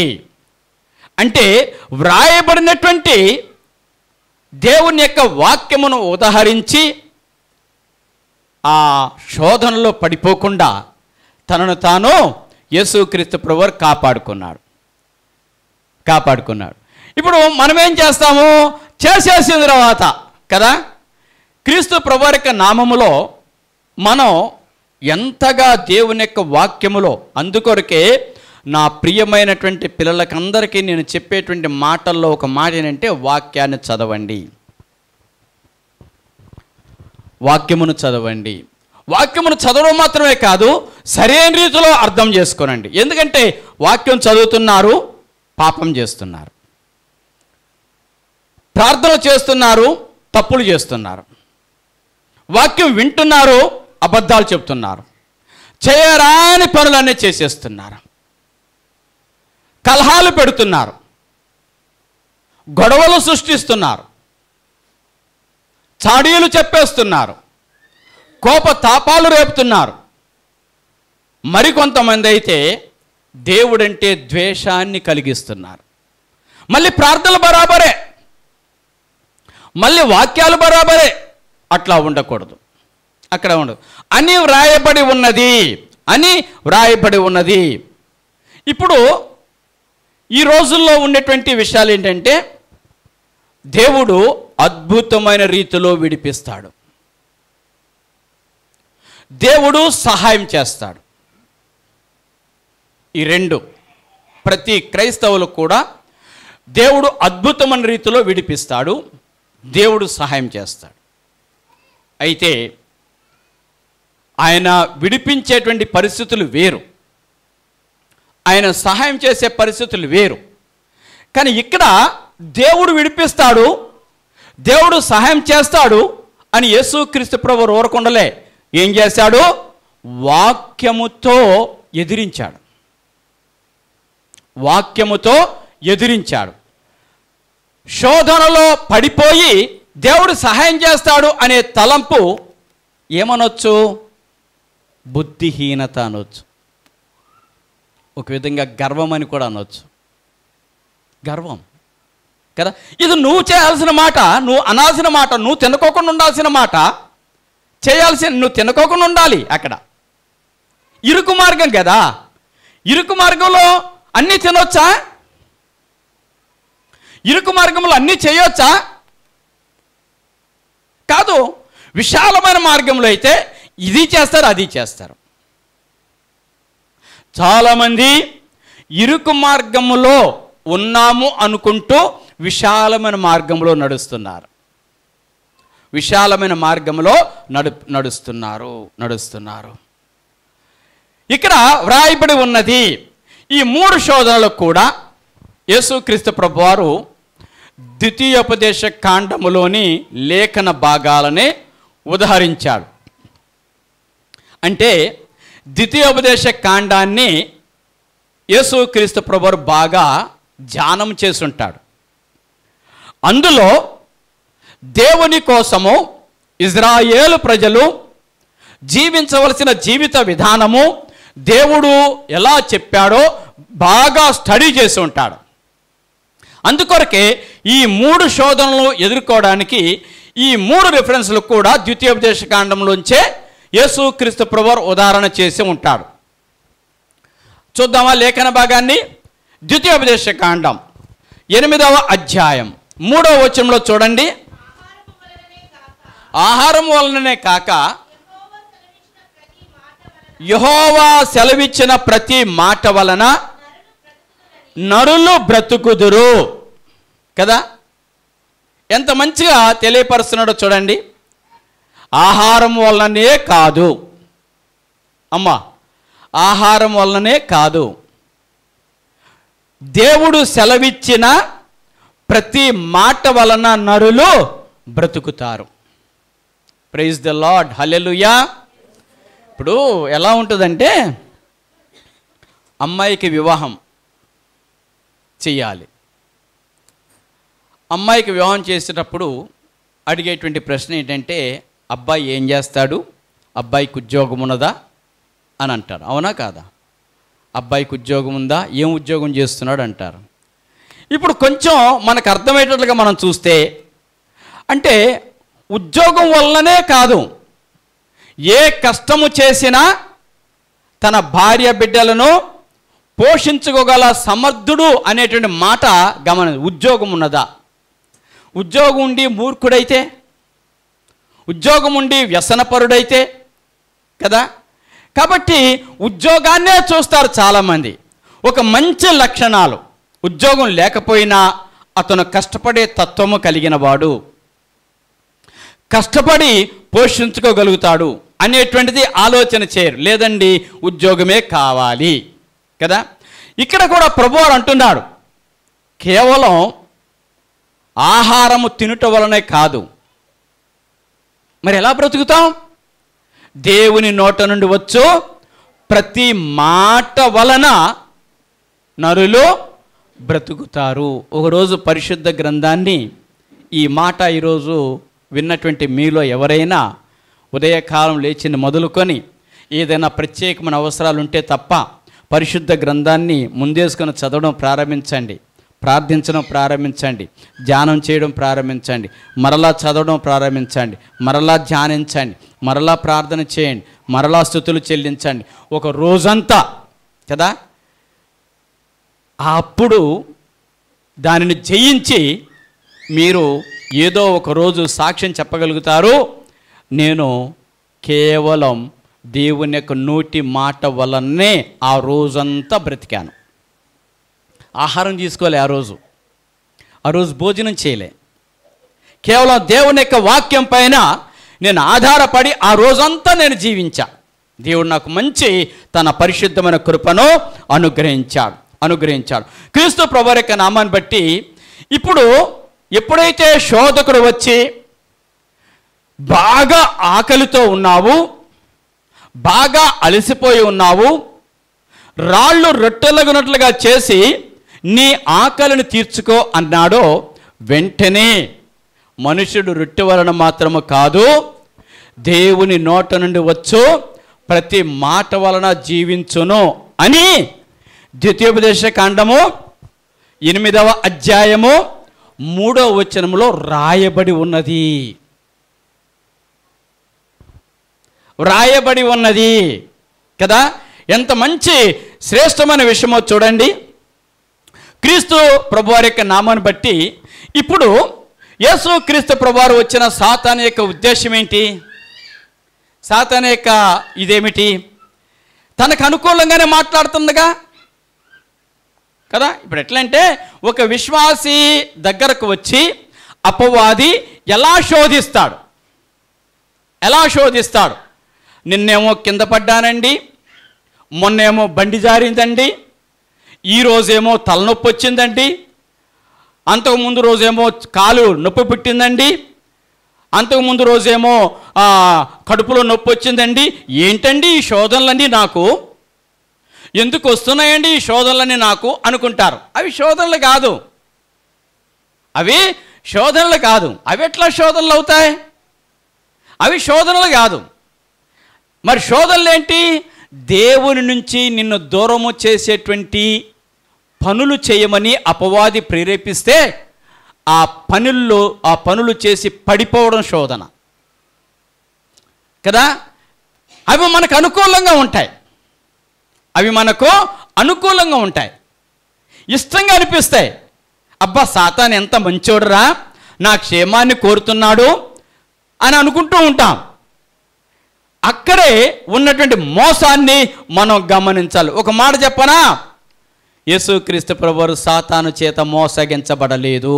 అంటే వ్రాయబడినటువంటి దేవుని యొక్క వాక్యమును ఉదహరించి ఆ శోధనలో పడిపోకుండా తనను తాను యేసుక్రీస్తు ప్రభువారు కాపాడుకున్నాడు. ఇప్పుడు మనం ఏం చేస్తాము? చేసేసిన తర్వాత కదా, క్రీస్తు ప్రభువారి యొక్క నామములో మనం ఎంతగా దేవుని యొక్క వాక్యములో, అందుకొరకే నా ప్రియమైనటువంటి పిల్లలకందరికీ నేను చెప్పేటువంటి మాటల్లో ఒక మాట ఏంటంటే, వాక్యాన్ని చదవండి, వాక్యమును చదవడం మాత్రమే కాదు, సరైన రీతిలో అర్థం చేసుకోనండి. ఎందుకంటే వాక్యం చదువుతున్నారు, పాపం చేస్తున్నారు, ప్రార్థన చేస్తున్నారు, తప్పులు చేస్తున్నారు, వాక్యం వింటున్నారు, అబద్ధాలు చెప్తున్నారు, చేయరాని పనులన్నీ చేసేస్తున్నారు, కలహాలు పెడుతున్నారు, గొడవలు సృష్టిస్తున్నారు, చాడీలు చెప్పేస్తున్నారు, కోప తాపాలు రేపుతున్నారు. మరికొంతమంది అయితే దేవుడంటే ద్వేషాన్ని కలిగిస్తున్నారు. మళ్ళీ ప్రార్థనలు బరాబరే, మళ్ళీ వాక్యాలు బరాబరే. అట్లా ఉండకూడదు. అక్కడ ఉండదు, అని వ్రాయబడి ఉన్నది, అని వ్రాయబడి ఉన్నది. ఇప్పుడు ఈ రోజుల్లో ఉండేటువంటి విషయాలు ఏంటంటే, దేవుడు అద్భుతమైన రీతిలో విడిపిస్తాడు, దేవుడు సహాయం చేస్తాడు. ఈ రెండు ప్రతి క్రైస్తవులు కూడా దేవుడు అద్భుతమైన రీతిలో విడిపిస్తాడు, దేవుడు సహాయం చేస్తాడు. అయితే ఆయన విడిపించేటువంటి పరిస్థితులు వేరు, ఆయన సహాయం చేసే పరిస్థితులు వేరు. కానీ ఇక్కడ దేవుడు విడిపిస్తాడు, దేవుడు సహాయం చేస్తాడు అని యేసుక్రీస్తు ప్రభువు ఊరకుండలే. ఏం చేశాడు? వాక్యముతో ఎదిరించాడు, వాక్యముతో ఎదిరించాడు. శోధనలో పడిపోయి దేవుడు సహాయం చేస్తాడు అనే తలంపు ఏమనొచ్చు? బుద్ధిహీనత అనొచ్చు, ఒక విధంగా గర్వం అని కూడా అనొచ్చు. గర్వం కదా, ఇది నువ్వు చేయాల్సిన మాట, నువ్వు అనాల్సిన మాట, నువ్వు తినుకోకుండా ఉండాల్సిన మాట, నువ్వు తినుకోకుండా ఉండాలి. అక్కడ ఇరుకు మార్గం కదా, ఇరుకు మార్గంలో అన్నీ తినొచ్చా? ఇరుకు మార్గంలో అన్నీ చేయొచ్చా? కాదు. విశాలమైన మార్గంలో అయితే ఇది చేస్తారు, అది చేస్తారు. చాలామంది ఇరుకు మార్గంలో ఉన్నాము అనుకుంటూ విశాలమైన మార్గంలో నడుస్తున్నారు, విశాలమైన మార్గంలో నడుస్తున్నారు. ఇక్కడ వ్రాయబడి ఉన్నది. ఈ 3 శోధనలు కూడా యేసుక్రీస్తు ప్రభువారు ద్వితీయోపదేశ కాండములోని లేఖన భాగాలనే ఉదహరించాడు. అంటే ద్వితీయోపదేశ కాండాన్ని యేసుక్రీస్తు ప్రభువారు బాగా ధ్యానం చేసుంటాడు. అందులో దేవుని కోసము ఇజ్రాయేలు ప్రజలు జీవించవలసిన జీవిత విధానము దేవుడు ఎలా చెప్పాడో బాగా స్టడీ చేసి ఉంటాడు. అందుకొరకే ఈ 3 శోధనలు ఎదుర్కోవడానికి ఈ 3 రిఫరెన్స్లు కూడా ద్వితీయోపదేశ కాండంలోంచే యేసుక్రీస్తు ప్రభువారు ఉదాహరణ చేసి ఉంటాడు. చూద్దామా లేఖన భాగాన్ని? ద్వితీయోపదేశ కాండం 8వ అధ్యాయం 3వ వచనంలో చూడండి. ఆహారం వలననే కాక యెహోవా సెలవిచ్చిన ప్రతి మాట వలన నరులు బ్రతుకుదురు కదా. ఎంత మంచిగా తెలియపరుస్తున్నాడో చూడండి. ఆహారం వలననే కాదు అమ్మా, ఆహారం వలననే కాదు, దేవుడు సెలవిచ్చిన ప్రతి మాట వలన నరులు బ్రతుకుతారు. ప్రైజ్ ద లార్డ్, హల్లెలూయా. ఇప్పుడు ఎలా ఉంటుందంటే, అమ్మాయికి వివాహం చెయ్యాలి. అమ్మాయికి వివాహం చేసేటప్పుడు అడిగేటువంటి ప్రశ్న ఏంటంటే, అబ్బాయి ఏం చేస్తాడు, అబ్బాయికి ఉద్యోగం ఉన్నదా అని అంటారు. అవునా కాదా? అబ్బాయికి ఉద్యోగం ఉందా, ఏం ఉద్యోగం చేస్తున్నాడు అంటారు. ఇప్పుడు కొంచెం మనకు అర్థమయ్యేటట్లుగా మనం చూస్తే, అంటే ఉద్యోగం వల్లనే కాదు, ఏ కష్టము చేసినా తన భార్య బిడ్డలను పోషించుకోగల సమర్థుడు అనేటువంటి మాట ఉద్యోగం ఉన్నదా? ఉద్యోగం ఉండి మూర్ఖుడైతే, ఉద్యోగం ఉండి వ్యసనపరుడైతే కదా. కాబట్టి ఉద్యోగాన్నే చూస్తారు చాలామంది. ఒక మంచి లక్షణాలు, ఉద్యోగం లేకపోయినా అతను కష్టపడే తత్వము కలిగిన వాడు, కష్టపడి పోషించుకోగలుగుతాడు అనేటువంటిది ఆలోచన చేయరు. లేదండి ఉద్యోగమే కావాలి కదా. ఇక్కడ కూడా ప్రభువారు అంటున్నాడు, కేవలం ఆహారము తినుట వలనే కాదు, మరి ఎలా బ్రతుకుతాం? దేవుని నోట నుండి వచ్చు ప్రతి మాట వలన నరులు బ్రతుకుతారు. ఒకరోజు పరిశుద్ధ గ్రంథాన్ని, ఈ మాట ఈరోజు విన్నటువంటి మీలో ఎవరైనా ఉదయకాలం లేచిన మొదలుకొని ఏదైనా ప్రత్యేకమైన అవసరాలు ఉంటే తప్ప పరిశుద్ధ గ్రంథాన్ని ముందేసుకొని చదవడం ప్రారంభించండి. ప్రార్థించడం ప్రారంభించండి, ధ్యానం చేయడం ప్రారంభించండి, మరలా చదవడం ప్రారంభించండి, మరలా ధ్యానించండి, మరలా ప్రార్థన చేయండి, మరలా స్తుతులు చెల్లించండి. ఒక రోజంతా కదా, అప్పుడు దానిని జయించి మీరు ఏదో ఒక రోజు సాక్ష్యం చెప్పగలుగుతారు, నేను కేవలం దేవుని యొక్క నోటి మాట వలనే ఆ రోజంతా బ్రతికాను. ఆహారం తీసుకోలే, ఆ రోజు భోజనం చేయలే, కేవలం దేవుని యొక్క వాక్యం పైన నేను ఆధారపడి ఆ రోజంతా నేను జీవించా. దేవుడు నాకు మంచి తన పరిశుద్ధమైన కృపను అనుగ్రహించాడు. క్రీస్తు ప్రభువు యొక్క నామాన్ని బట్టి ఇప్పుడు ఎప్పుడైతే శోధకుడు వచ్చి బాగా ఆకలితో ఉన్నావు, బాగా అలసిపోయి ఉన్నావు, రాళ్ళు రొట్టెలగునట్లుగా చేసి నీ ఆకలిని తీర్చుకో అన్నాడో, వెంటనే మనుషుడు రొట్టె వలన మాత్రము కాదు, దేవుని నోట నుండి వచ్చు ప్రతి మాట వలన జీవించును అని ద్వితీయోపదేశ కాండము 8వ అధ్యాయము 3వ వచనములో రాయబడి ఉన్నది కదా. ఎంత మంచి శ్రేష్టమైన విషయమో చూడండి. క్రీస్తు ప్రభువారి యొక్క నామాన్ని బట్టి ఇప్పుడు యేసు క్రీస్తు ప్రభువారు వచ్చిన సాతాను యొక్క ఉద్దేశం ఏంటి? సాతాను యొక్క ఇదేమిటి? తనకు అనుకూలంగానే మాట్లాడుతుందిగా కదా. ఇప్పుడు ఎట్లంటే ఒక విశ్వాసి దగ్గరకు వచ్చి అపవాది ఎలా శోధిస్తాడు, నిన్నేమో కింద పడ్డానండి, మొన్నేమో బండి జారిందండి, ఈరోజేమో తలనొప్పి వచ్చిందండి, అంతకుముందు రోజేమో కాలు నొప్పి పుట్టిందండి, అంతకుముందు రోజేమో కడుపులో నొప్పి వచ్చిందండి. ఏంటండి ఈ శోధనలన్నీ నాకు ఎందుకు వస్తున్నాయండి, ఈ శోధనలన్నీ నాకు అనుకుంటారు. అవి శోధనలు కాదు, అవి ఎట్లా శోధనలు అవుతాయి? అవి శోధనలు కాదు. మరి శోధనలు ఏంటి? దేవుని నుంచి నిన్ను దూరము చేసేటువంటి పనులు చేయమని అపవాది ప్రేరేపిస్తే ఆ పనులు చేసి పడిపోవడం శోధన కదా. అవి మనకు అనుకూలంగా ఉంటాయి, ఇష్టంగా అనిపిస్తాయి. అబ్బా, సాతాను ఎంత మంచోడురా, నా క్షేమాన్ని కోరుతున్నాడు అని అనుకుంటూ ఉంటాం. అక్కడే ఉన్నటువంటి మోసాన్ని మనం గమనించాలి. ఒక మాట చెప్పనా, యేసుక్రీస్తు ప్రభువు సాతాను చేత మోసగించబడలేదు.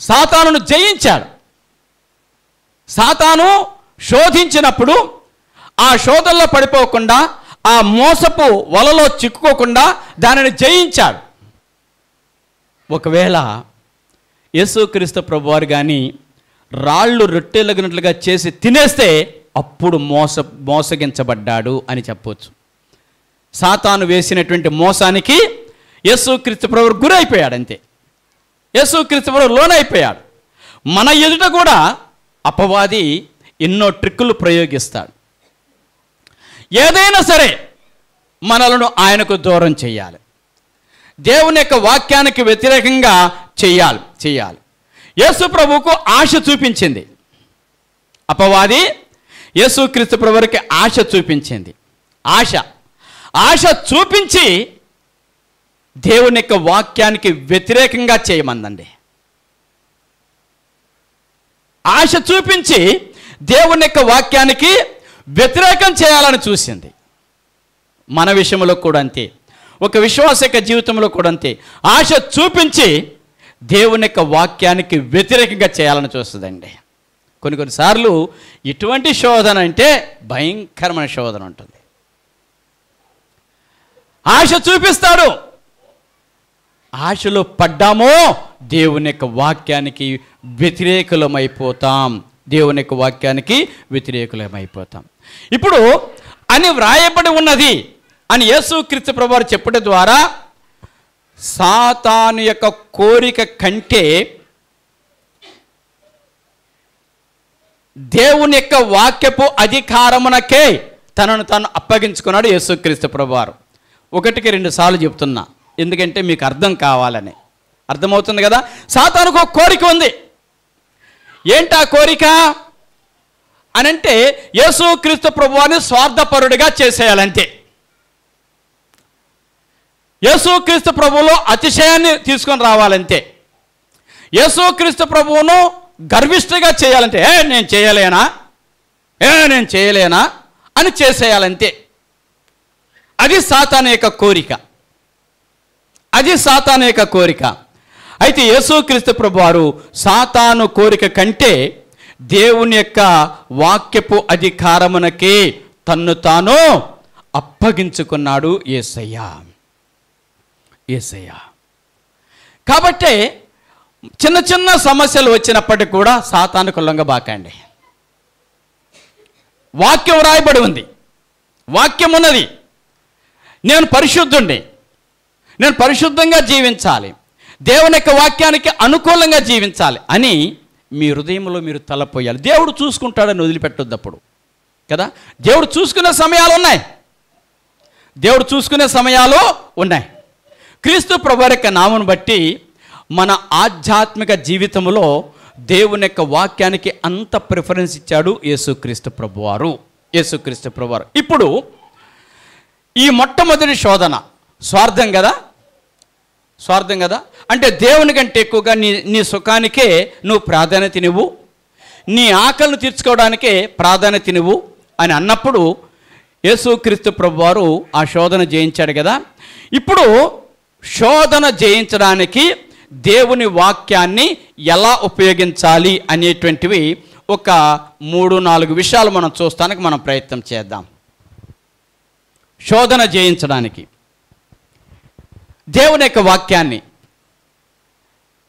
సాతానును జయించాడు. సాతాను శోధించినప్పుడు ఆ శోధనలో పడిపోకుండా, ఆ మోసపు వలలో చిక్కుకోకుండా దానిని జయించాడు. ఒకవేళ యేసుక్రీస్తు ప్రభువారు కానీ రాళ్ళు రొట్టెలగినట్లుగా చేసి తినేస్తే అప్పుడు మోసగించబడ్డాడు అని చెప్పవచ్చు. సాతాను వేసినటువంటి మోసానికి యేసుక్రీస్తు ప్రభువు గురైపోయాడు, అంతే. యేసుక్రీస్తు ప్రభువు లోనైపోయాడు. మన ఎదుట కూడా అపవాది ఎన్నో ట్రిక్కులు ప్రయోగిస్తాడు. ఏదైనా సరే మనలను ఆయనకు దూరం చేయాలి, దేవుని యొక్క వాక్యానికి వ్యతిరేకంగా చేయాలి. యేసు ప్రభువుకు ఆశ చూపించింది అపవాది, యేసుక్రీస్తు ప్రభువుకి ఆశ చూపించింది. ఆశ చూపించి దేవుని యొక్క వాక్యానికి వ్యతిరేకంగా చేయమందండి. ఆశ చూపించి దేవుని యొక్క వాక్యానికి వ్యతిరేకం చేయాలని చూసింది. మన విషయంలో కూడా అంతే, ఒక విశ్వాస యొక్క జీవితంలో కూడా అంతే. ఆశ చూపించి దేవుని యొక్క వాక్యానికి వ్యతిరేకంగా చేయాలని చూస్తుందండి. కొన్నిసార్లు ఇటువంటి శోధన అంటే భయంకరమైన శోధన ఉంటుంది. ఆశ చూపిస్తాడు, ఆశలో పడ్డామో దేవుని యొక్క వాక్యానికి వ్యతిరేకులమైపోతాం. ఇప్పుడు అని వ్రాయబడి ఉన్నది అని యేసుక్రీస్తు ప్రభువు చెప్పడం ద్వారా సాతాను యొక్క కోరిక కంటే దేవుని యొక్క వాక్యపు అధికారమునకే తనను తాను అప్పగించుకున్నాడు యేసుక్రీస్తు ప్రభువారు. 1-2 సార్లు చెప్తున్నా, ఎందుకంటే మీకు అర్థం కావాలని. అర్థమవుతుంది కదా? సాతానుకు ఒక కోరిక ఉంది. ఏంటా కోరిక అనంటే యేసుక్రీస్తు ప్రభువారిని స్వార్థపరుడిగా చేసేయాలంతే. యేసుక్రీస్తు ప్రభువులో అతిశయాన్ని తీసుకొని రావాలంతే. యేసుక్రీస్తు ప్రభువును గర్విష్ఠగా చేయాలంటే నేను చేయలేనా అని చేసేయాలంతే. అది సాతాను యొక్క కోరిక. అయితే యేసుక్రీస్తు ప్రభువారు సాతాను కోరిక కంటే దేవుని యొక్క వాక్యపు అధికారమునకే తన్ను తాను అప్పగించుకున్నాడు యేసయ్య. కాబట్టి చిన్న చిన్న సమస్యలు వచ్చినప్పటికీ కూడా సాతానుకు లొంగబాకండి. వాక్యం రాయబడి ఉంది, వాక్యం ఉన్నది. నేను పరిశుద్ధుణ్ణి, నేను పరిశుద్ధంగా జీవించాలి, దేవుని యొక్క వాక్యానికి అనుకూలంగా జీవించాలి అని మీ హృదయంలో మీరు తలపోయాలి. దేవుడు చూసుకుంటాడని వదిలిపెట్టొద్దు అప్పుడు కదా. దేవుడు చూసుకునే సమయాలు ఉన్నాయి. క్రీస్తు ప్రభువు యొక్క నామమును బట్టి మన ఆధ్యాత్మిక జీవితంలో దేవుని యొక్క వాక్యానికి అంత ప్రిఫరెన్స్ ఇచ్చాడు యేసుక్రీస్తు ప్రభువారు. ఇప్పుడు ఈ మొట్టమొదటి శోధన స్వార్థం కదా. అంటే దేవుని కంటే ఎక్కువగా నీ సుఖానికే నువ్వు ప్రాధాన్యత ఇవ్వు, నీ ఆకలిని తీర్చుకోవడానికే ప్రాధాన్యత ఇవ్వు అని అన్నప్పుడు యేసుక్రీస్తు ప్రభువారు ఆ శోధన జయించాడు కదా. ఇప్పుడు శోధన జయించడానికి దేవుని వాక్యాన్ని ఎలా ఉపయోగించాలి అనేటువంటివి ఒక 3-4 విషయాలు మనం చూస్తానికి మనం ప్రయత్నం చేద్దాం. శోధన జయించడానికి దేవుని యొక్క వాక్యాన్ని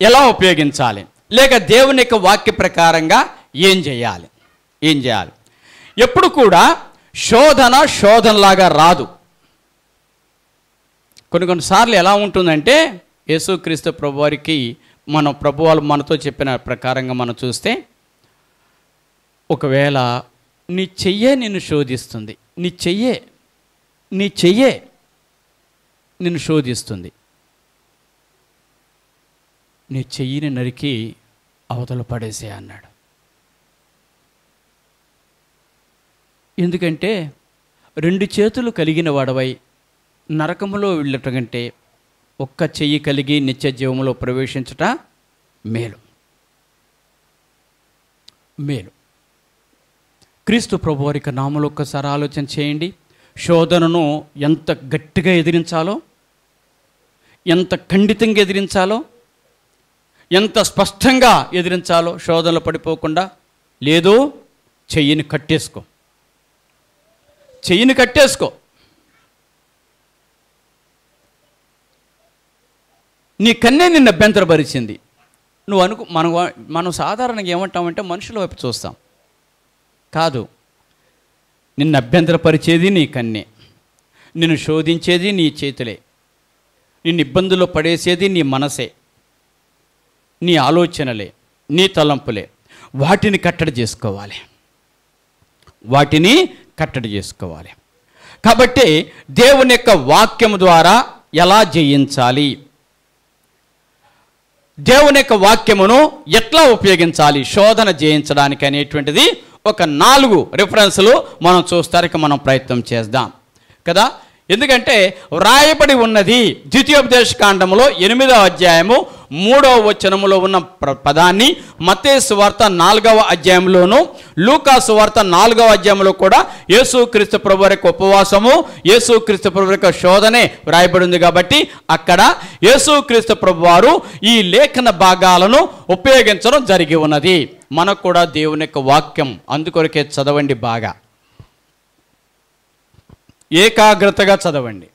ఎలా ఉపయోగించాలి, లేక దేవుని యొక్క వాక్య ప్రకారంగా ఏం చేయాలి. ఎప్పుడు కూడా శోధనలాగా రాదు. కొన్నిసార్లు ఎలా ఉంటుందంటే యేసుక్రీస్తు ప్రభువారికి మన ప్రభువారు మనతో చెప్పిన ప్రకారంగా మనం చూస్తే, ఒకవేళ నీ చెయ్యే నిన్ను శోధిస్తుంది, నీ చెయ్యే నిన్ను శోధిస్తుంది, నీ చెయ్యిని నరికి అవతల పడేసే అన్నాడు. ఎందుకంటే 2 చేతులు కలిగిన వాడవై నరకములో వెళ్ళట కంటే ఒక్క చెయ్యి కలిగి నిత్య జీవములో ప్రవేశించుట మేలు. క్రీస్తు ప్రభువారి యొక్క నామములో ఒక్కసారి ఆలోచన చేయండి. శోధనను ఎంత గట్టిగా ఎదిరించాలో, ఎంత ఖండితంగా ఎదిరించాలో, ఎంత స్పష్టంగా ఎదిరించాలో. శోధనలో పడిపోకుండా లేదు, చెయ్యిని కట్టేసుకో. నీ కన్నే నిన్ను అభ్యంతరపరిచింది. మనం సాధారణంగా ఏమంటామంటే మనుషుల వైపు చూస్తాం. కాదు, నిన్ను అభ్యంతరపరిచేది నీ కన్నే, నిన్ను శోధించేది నీ చేతులే, నిన్ను ఇబ్బందుల్లో పడేసేది నీ మనసే, నీ ఆలోచనలే, నీ తలంపులే. వాటిని కట్టడి చేసుకోవాలి. కాబట్టి దేవుని యొక్క వాక్యము ద్వారా ఎలా జయించాలి, దేవుని యొక్క వాక్యమును ఎట్లా ఉపయోగించాలి శోధన జయించడానికి అనేటువంటిది ఒక 4 రిఫరెన్స్లు మనం చూస్తానికి మనం ప్రయత్నం చేద్దాం కదా. ఎందుకంటే వ్రాయబడి ఉన్నది ద్వితీయోపదేశ కాండములో 8వ అధ్యాయము 3వ వచనములో ఉన్న పదాన్ని మత్తయి సువార్త 4వ అధ్యాయంలోను, లూకా సువార్త 4వ అధ్యాయంలో కూడా యేసుక్రీస్తు ప్రభువు యొక్క ఉపవాసము, యేసుక్రీస్తు ప్రభువు యొక్క శోధనే వ్రాయబడి ఉంది. కాబట్టి అక్కడ యేసుక్రీస్తు ప్రభువారు ఈ లేఖన భాగాలను ఉపయోగించడం జరిగి ఉన్నది. మనకు కూడా దేవుని యొక్క వాక్యం అందుకొరకే చదవండి, బాగా ఏకాగ్రతగా చదవండి,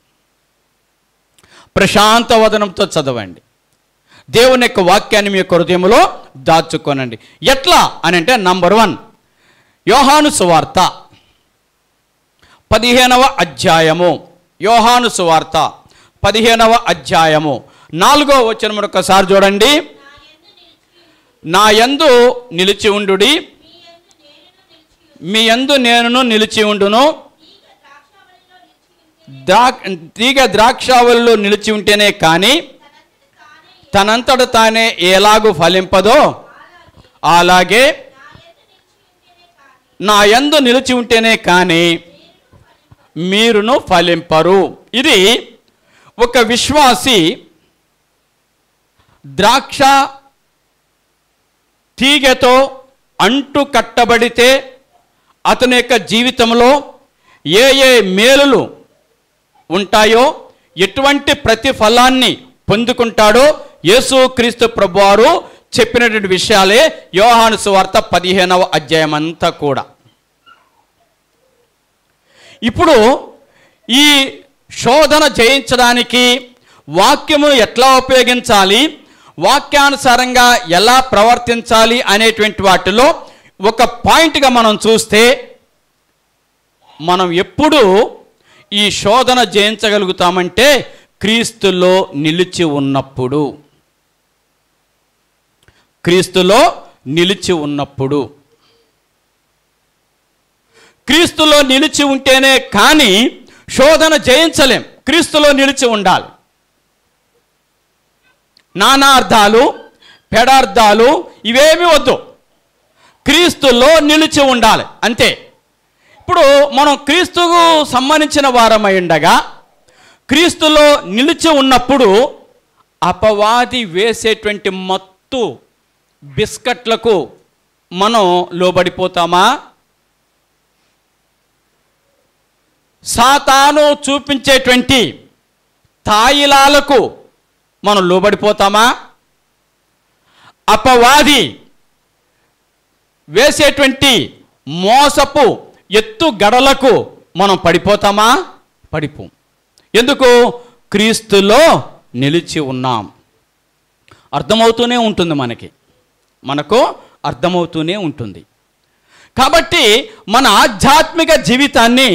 ప్రశాంత వదనంతో చదవండి. దేవుని యొక్క వాక్యాన్ని మీ యొక్క హృదయంలో దాచుకోనండి. ఎట్లా అని అంటే, నంబర్ 1, యోహాను సువార్త 15వ అధ్యాయము, యోహాను సువార్త 15వ అధ్యాయము 4వ వచనం ఒకసారి చూడండి. నా యందు నిలిచి ఉండుడి, మీ యందు నేనును నిలిచి ఉండును, తీగ ద్రాక్షావళిలో నిలిచి ఉంటేనే కానీ తనంతట తానే ఎలాగూ ఫలింపదో అలాగే నా యందు నిలిచి ఉంటేనే కానీ మీరును ఫలింపరు. ఇది ఒక విశ్వాసి ద్రాక్ష తీగతో అంటు కట్టబడితే అతని యొక్క జీవితంలో ఏ ఏ మేలులు ఉంటాయో, ఎటువంటి ప్రతిఫలాన్ని పొందుకుంటాడో యేసుక్రీస్తు ప్రభువారు చెప్పినటువంటి విషయాలే యోహాను సువార్త 15వ అధ్యాయం అంతా కూడా. ఇప్పుడు ఈ శోధన జయించడానికి వాక్యము ఎట్లా ఉపయోగించాలి, వాక్యానుసారంగా ఎలా ప్రవర్తించాలి అనేటువంటి వాటిలో ఒక పాయింట్గా మనం చూస్తే, మనం ఎప్పుడు ఈ శోధన జయించగలుగుతామంటే క్రీస్తులో నిలిచి ఉన్నప్పుడు. క్రీస్తులో నిలిచి ఉన్నప్పుడు. క్రీస్తులో నిలిచి ఉంటేనే కానీ శోధన జయించలేం. క్రీస్తులో నిలిచి ఉండాలి. నానార్థాలు, పెడార్థాలు ఇవేమీ వద్దు, క్రీస్తులో నిలిచి ఉండాలి అంతే. ఇప్పుడు మనం క్రీస్తుకు సంబంధించిన వారమై ఉండగా క్రీస్తులో నిలిచి ఉన్నప్పుడు అపవాది వేసేటువంటి మత్తు బిస్కట్లకు మనం లోబడిపోతామా? సాతాను చూపించేటువంటి తాయిలాలకు మనం లోబడిపోతామా? అపవాది వేసేటువంటి మోసపు ఎత్తు గడలకు మనం పడిపోతామా? పడిపోం. ఎందుకు? క్రీస్తులో నిలిచి ఉన్నాం. అర్థమవుతూనే ఉంటుంది, మనకు అర్థమవుతూనే ఉంటుంది. కాబట్టి మన ఆధ్యాత్మిక జీవితాన్ని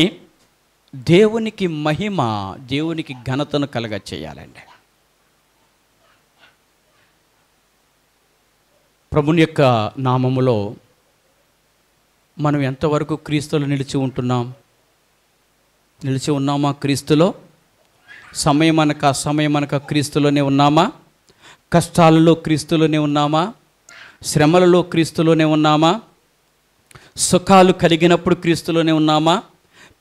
దేవునికి మహిమ, దేవునికి ఘనతను కలగ చేయాలండి. ప్రభుని యొక్క నామములో మనం ఎంతవరకు క్రీస్తులో నిలిచి ఉంటున్నాం? నిలిచి ఉన్నామా క్రీస్తులో? సమయం అనక అసమయం అనక క్రీస్తులోనే ఉన్నామా? కష్టాలలో క్రీస్తులోనే ఉన్నామా? శ్రమలలో క్రీస్తులోనే ఉన్నామా? సుఖాలు కలిగినప్పుడు క్రీస్తులోనే ఉన్నామా?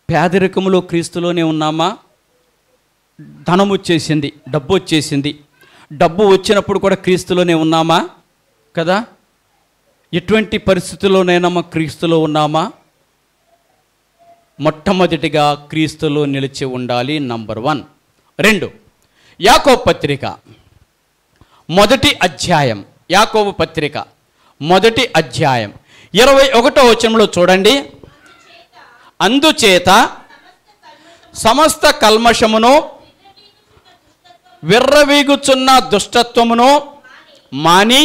పేదరికములో క్రీస్తులోనే ఉన్నామా? ధనం వచ్చేసింది, డబ్బు వచ్చేసింది, డబ్బు వచ్చినప్పుడు కూడా క్రీస్తులోనే ఉన్నామా? కదా, ఎటువంటి పరిస్థితుల్లోనైనా క్రీస్తులో ఉన్నామా? మొట్టమొదటిగా క్రీస్తులో నిలిచి ఉండాలి. నంబర్ 1. 2, యాకోబు పత్రిక 1వ అధ్యాయం. యాకోబు పత్రిక 1వ అధ్యాయం 21వ వచనంలో చూడండి. అందుచేత సమస్త కల్మషమును విర్రవీగుచున్న దుష్టత్వమును మాని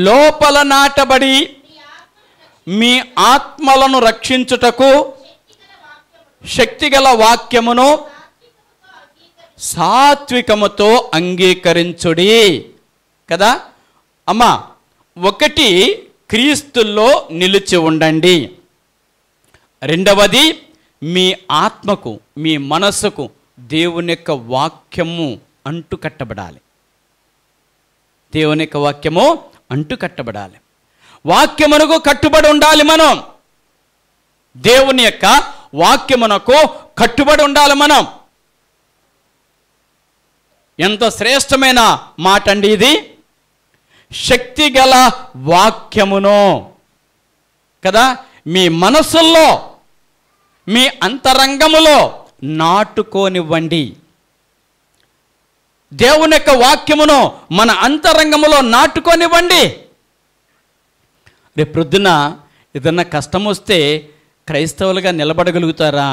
లోపల నాటబడి మీ ఆత్మలను రక్షించుటకు శక్తిగల వాక్యమును సాత్వికముతో అంగీకరించుడి. కదా అమ్మా, 1 క్రీస్తుల్లో నిలిచి ఉండండి. 2వది మీ ఆత్మకు, మీ మనస్సుకు దేవుని యొక్క వాక్యము అంటు కట్టబడాలి. దేవుని యొక్క వాక్యము అంటు కట్టబడాలి. వాక్యమునకు కట్టుబడి ఉండాలి. మనం దేవుని యొక్క వాక్యమునకు కట్టుబడి ఉండాలి. మనం ఎంత శ్రేష్టమైన మాట అండి ఇది. శక్తిగల వాక్యమును కదా మీ మనసుల్లో, మీ అంతరంగములో నాటుకోనివ్వండి. దేవుని యొక్క వాక్యమును మన అంతరంగములో నాటుకోనివ్వండి. రేపు ప్రొద్దున ఏదన్నా కష్టం వస్తే క్రైస్తవులుగా నిలబడగలుగుతారా?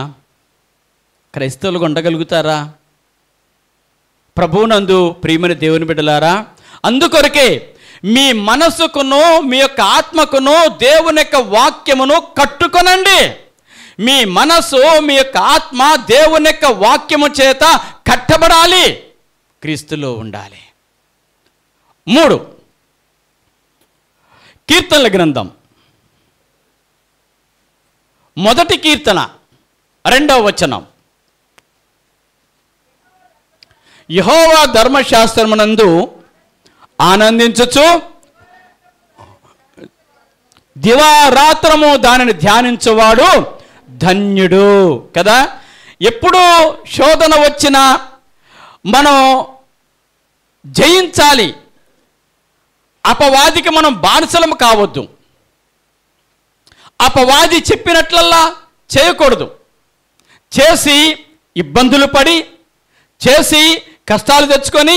క్రైస్తవులుగా ఉండగలుగుతారా? ప్రభువునందు ప్రియమైన దేవుని బిడ్డలారా, అందుకొరకే మీ మనసుకును మీ యొక్క ఆత్మకును దేవుని యొక్క వాక్యమును కట్టుకొనండి. మీ మనసు, మీ యొక్క ఆత్మ దేవుని యొక్క వాక్యము చేత కట్టబడాలి, క్రీస్తులో ఉండాలి. 3, కీర్తనల గ్రంథం 1వ కీర్తన 2వ వచనం. యెహోవా ధర్మశాస్త్రమునందు ఆనందించుచు దివారాత్రము దానిని ధ్యానించువాడు ధన్యుడు. కదా, ఎప్పుడు శోధన వచ్చినా మనం జయించాలి. అపవాదికి మనం బానిసలము కావద్దు. అపవాది చెప్పినట్లల్లా చేయకూడదు. చేసి ఇబ్బందులు పడి, చేసి కష్టాలు తెచ్చుకొని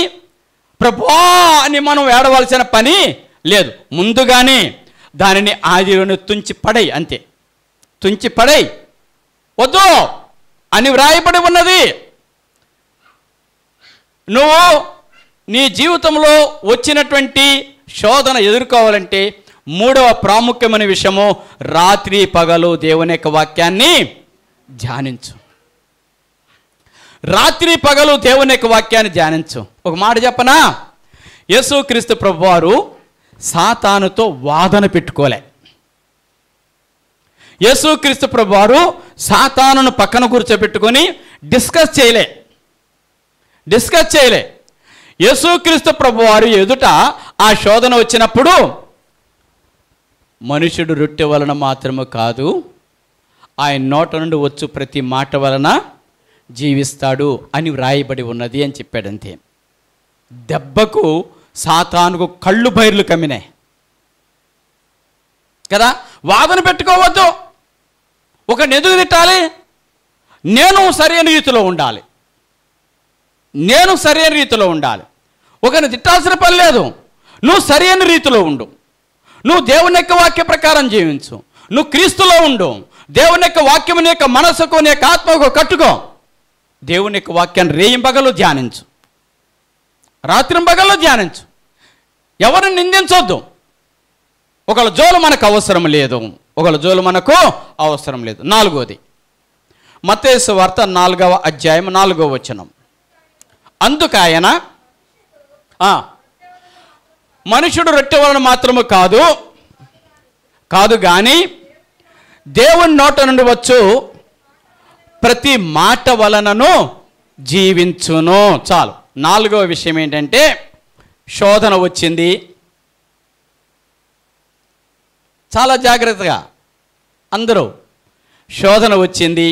ప్రభువా అని మనం ఏడవలసిన పని లేదు. ముందుగానే దానిని ఆదిలోనే తుంచి పడై, అంతే. తుంచి పడై, వద్దు అని వ్రాయబడి ఉన్నది. నువ్వు నీ జీవితంలో వచ్చినటువంటి శోధన ఎదుర్కోవాలంటే మూడవ ప్రాముఖ్యమైన విషయము, రాత్రి పగలు దేవుని యొక్క వాక్యాన్ని ధ్యానించు. రాత్రి పగలు దేవుని యొక్క వాక్యాన్ని ధ్యానించు. ఒక మాట చెప్పనా, యేసుక్రీస్తు ప్రభువారు సాతానుతో వాదన పెట్టుకోలే. యేసుక్రీస్తు ప్రభువారు సాతానును పక్కన కూర్చోబెట్టుకొని డిస్కస్ చేయలే. యేసుక్రీస్తు ప్రభువారు ఎదుట ఆ శోధన వచ్చినప్పుడు మనుషుడు రొట్టె వలన మాత్రము కాదు, ఆయన నోట నుండి వచ్చు ప్రతి మాట వలన జీవిస్తాడు అని వ్రాయబడి ఉన్నది అని చెప్పాడంతే. దెబ్బకు సాతానుకు కళ్ళు బైర్లు కమ్మినాయి కదా. వాదన పెట్టుకోవద్దు. ఒక నెదుగు తిట్టాలి, నేను సరైన రీతిలో ఉండాలి. ఒకరిని తిట్టాల్సిన పని లేదు. నువ్వు సరైన రీతిలో ఉండు. నువ్వు దేవుని యొక్క వాక్య ప్రకారం జీవించు. నువ్వు క్రీస్తులో ఉండు. దేవుని యొక్క వాక్యం నీ యొక్క మనసుకు, నీ యొక్క ఆత్మకు కట్టుకో. దేవుని యొక్క వాక్యాన్ని రేయింబగలు ధ్యానించు, రాత్రింబగల్లో ధ్యానించు. ఎవరిని నిందించొద్దు. ఒకళ్ళ జోలు మనకు అవసరం లేదు. నాలుగోది, మత్తయి సువార్త 4వ అధ్యాయం 4వ వచనం. అందుకు ఆయన, మనుషుడు రొట్టె వలన మాత్రము కాదు కానీ దేవుని నోట నుండి వచ్చు ప్రతి మాట వలనను జీవించును. చాలు. 4వ విషయం ఏంటంటే, శోధన వచ్చింది. చాలా జాగ్రత్తగా అందరూ, శోధన వచ్చింది.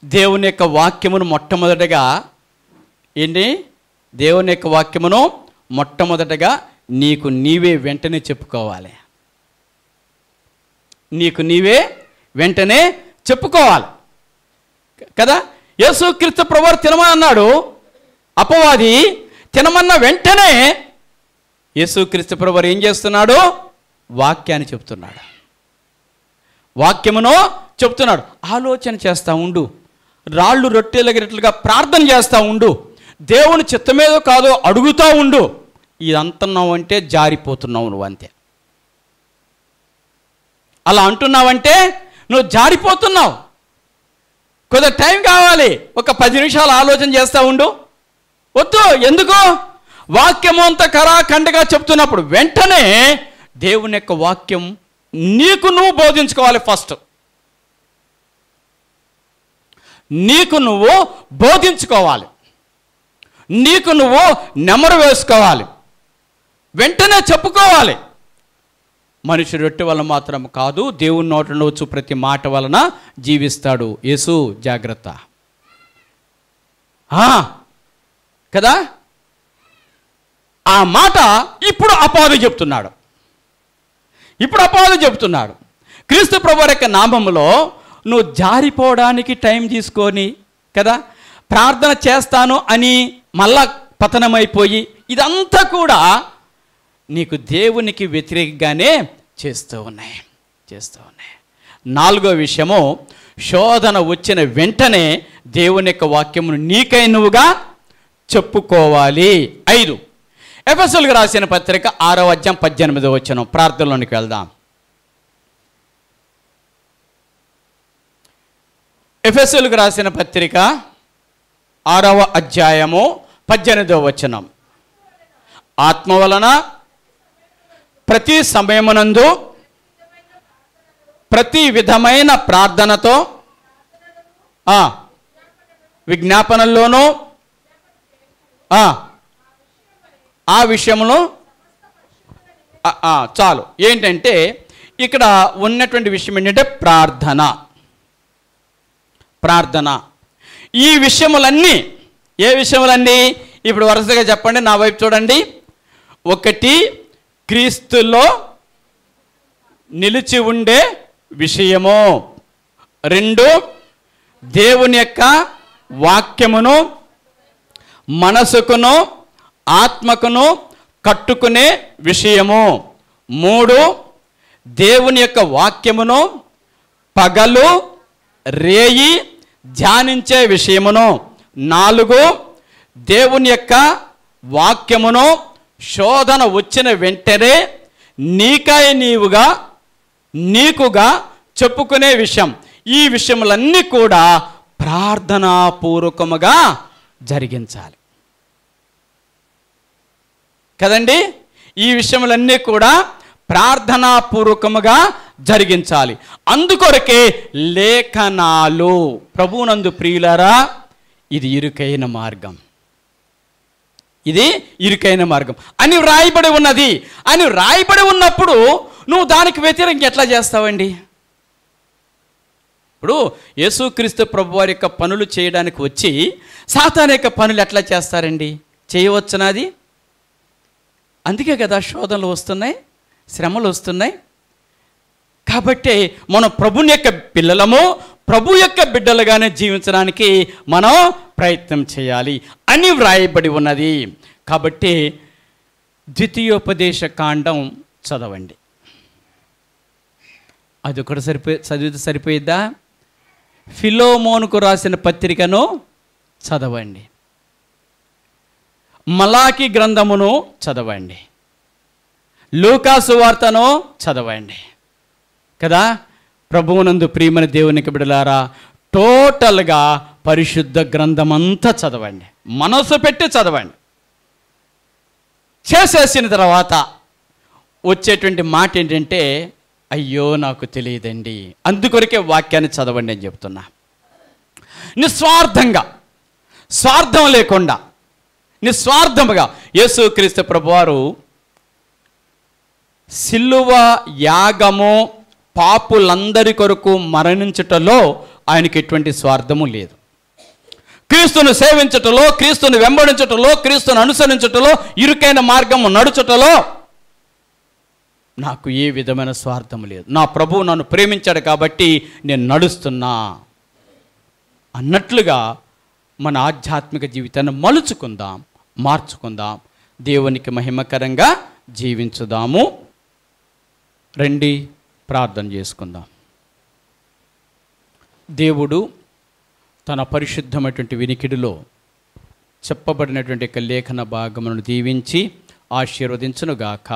దేవుని యొక్క వాక్యమును మొట్టమొదటగా దేవుని యొక్క వాక్యమును మొట్టమొదటగా నీకు నీవే వెంటనే చెప్పుకోవాలి. కదా. యేసుక్రీస్తు ప్రభువారు తినమని అన్నాడు. అపవాది తినమన్న వెంటనే యేసుక్రీస్తు ప్రభువారు ఏం చేస్తున్నాడు? వాక్యాన్ని చెప్తున్నాడు. వాక్యమును చెప్తున్నాడు. ఆలోచన చేస్తూ ఉండు. రాళ్ళు రొట్టెలగినట్లుగా ప్రార్థన చేస్తూ ఉండు. దేవుని చిత్తమేదో కాదో అడుగుతూ ఉండు. ఇదంటున్నావు అంటే జారిపోతున్నావు నువ్వు, అంతే. అలా అంటున్నావంటే నువ్వు జారిపోతున్నావు. కొద్దిగా టైం కావాలి. ఒక 10 నిమిషాలు ఆలోచన చేస్తూ ఉండు. వద్దు. ఎందుకు? వాక్యము అంత కరాఖండగా చెప్తున్నప్పుడు వెంటనే దేవుని యొక్క వాక్యం నీకు నువ్వు బోధించుకోవాలి. ఫస్ట్ నీకు నువ్వు బోధించుకోవాలి. నీకు నువ్వు నెమరు వేసుకోవాలి. వెంటనే చెప్పుకోవాలి. మనుషుడు రొట్టె వలన మాత్రం కాదు, దేవుని నోట నుండి వచ్చు ప్రతి మాట వలన జీవిస్తాడు. యేసు జాగ్రత్త. కదా. ఆ మాట ఇప్పుడు అపవాది చెప్తున్నాడు. క్రీస్తు ప్రభువు యొక్క నామములో నువ్వు జారిపోవడానికి టైం తీసుకొని కదా, ప్రార్థన చేస్తాను అని మళ్ళా పతనమైపోయి, ఇదంతా కూడా నీకు దేవునికి వ్యతిరేకంగానే చేస్తూ ఉన్నాయి. 4వ విషయము, శోధన వచ్చిన వెంటనే దేవుని యొక్క వాక్యమును నీకై నువ్వుగా చెప్పుకోవాలి. 5, ఎఫెసీయులకు రాసిన పత్రిక 6వ అధ్యాయం 18వ వచనం. ప్రార్థనలోనికి వెళ్దాం. ఎఫెసీయులకు రాసిన పత్రిక 6వ అధ్యాయము 18వ వచనం. ఆత్మ వలన ప్రతి సమయమునందు ప్రతి విధమైన ప్రార్థనతో విజ్ఞాపనల్లోనూ ఆ విషయంలో చాలు. ఏంటంటే ఇక్కడ ఉన్నటువంటి విషయం ఏంటంటే ప్రార్థన. ఈ విషయములన్నీ, ఏ విషయములన్నీ ఇప్పుడు వరుసగా చెప్పండి, నా వైపు చూడండి. 1, క్రీస్తులో నిలిచి ఉండే విషయము. 2, దేవుని యొక్క వాక్యమును మనసుకును ఆత్మకును కట్టుకునే విషయము. 3, దేవుని యొక్క వాక్యమును పగలు రేయి ధ్యానించే విషయమును. 4, దేవుని యొక్క వాక్యమును శోధన వచ్చిన వెంటనే నీకుగా చెప్పుకునే విషయం. ఈ విషయములన్నీ కూడా ప్రార్థనాపూర్వకముగా జరిగించాలి కదండి. ఈ విషయములన్నీ కూడా ప్రార్థనాపూర్వకముగా జరిగించాలి. అందుకొరకే లేఖనాలు. ప్రభువునందు ప్రియులారా, ఇది ఇరుకైన మార్గం అని వ్రాయబడి ఉన్నది. అని వ్రాయబడి ఉన్నప్పుడు నువ్వు దానికి వ్యతిరేకంగా ఎట్లా చేస్తావండి? ఇప్పుడు యేసుక్రీస్తు ప్రభువారి యొక్క పనులు చేయడానికి వచ్చి సాతాను యొక్క పనులు ఎట్లా చేస్తారండి? చేయవచ్చునది? అందుకే కదా శోధనలు వస్తున్నాయి, శ్రమలు వస్తున్నాయి. కాబట్టి మనం ప్రభుని యొక్క పిల్లలము, ప్రభు యొక్క బిడ్డలుగానే జీవించడానికి మనం ప్రయత్నం చేయాలి అని వ్రాయబడి ఉన్నది. కాబట్టి ద్వితీయోపదేశ కాండం చదవండి. అది ఒకటి చదివితే సరిపోయిద్దా? ఫిలోమోనుకు రాసిన పత్రికను చదవండి. మలాకి గ్రంథమును చదవండి. లూకా సువార్తను చదవండి కదా. ప్రభువునందు ప్రియమైన దేవునికి బిడ్డలారా, టోటల్గా పరిశుద్ధ గ్రంథమంతా చదవండి, మనసు పెట్టి చదవండి. చేసేసిన తర్వాత వచ్చేటువంటి మాట ఏంటంటే, అయ్యో నాకు తెలియదండి. అందుకొరకే వాక్యాన్ని చదవండి అని చెప్తున్నా. నిస్వార్థంగా, స్వార్థం లేకుండా నిస్వార్థముగా యేసుక్రీస్తు ప్రభువారు సిలువ యాగము పాపులందరి కొరకు మరణించుటలో ఆయనకి ఎటువంటి స్వార్థము లేదు. క్రీస్తును సేవించుటలో, క్రీస్తును వెంబడించుటలో, క్రీస్తును అనుసరించుటలో, ఇరుకైన మార్గము నడుచుటలో నాకు ఏ విధమైన స్వార్థం లేదు. నా ప్రభువు నన్ను ప్రేమించాడు కాబట్టి నేను నడుస్తున్నా అన్నట్లుగా మన ఆధ్యాత్మిక జీవితాన్ని మలుచుకుందాం, మార్చుకుందాం, దేవునికి మహిమకరంగా జీవించుదాము. రండి ప్రార్థన చేసుకుందాం. దేవుడు తన పరిశుద్ధమైనటువంటి వినికిడిలో చెప్పబడినటువంటి లేఖన భాగములను దీవించి ఆశీర్వదించునుగాక.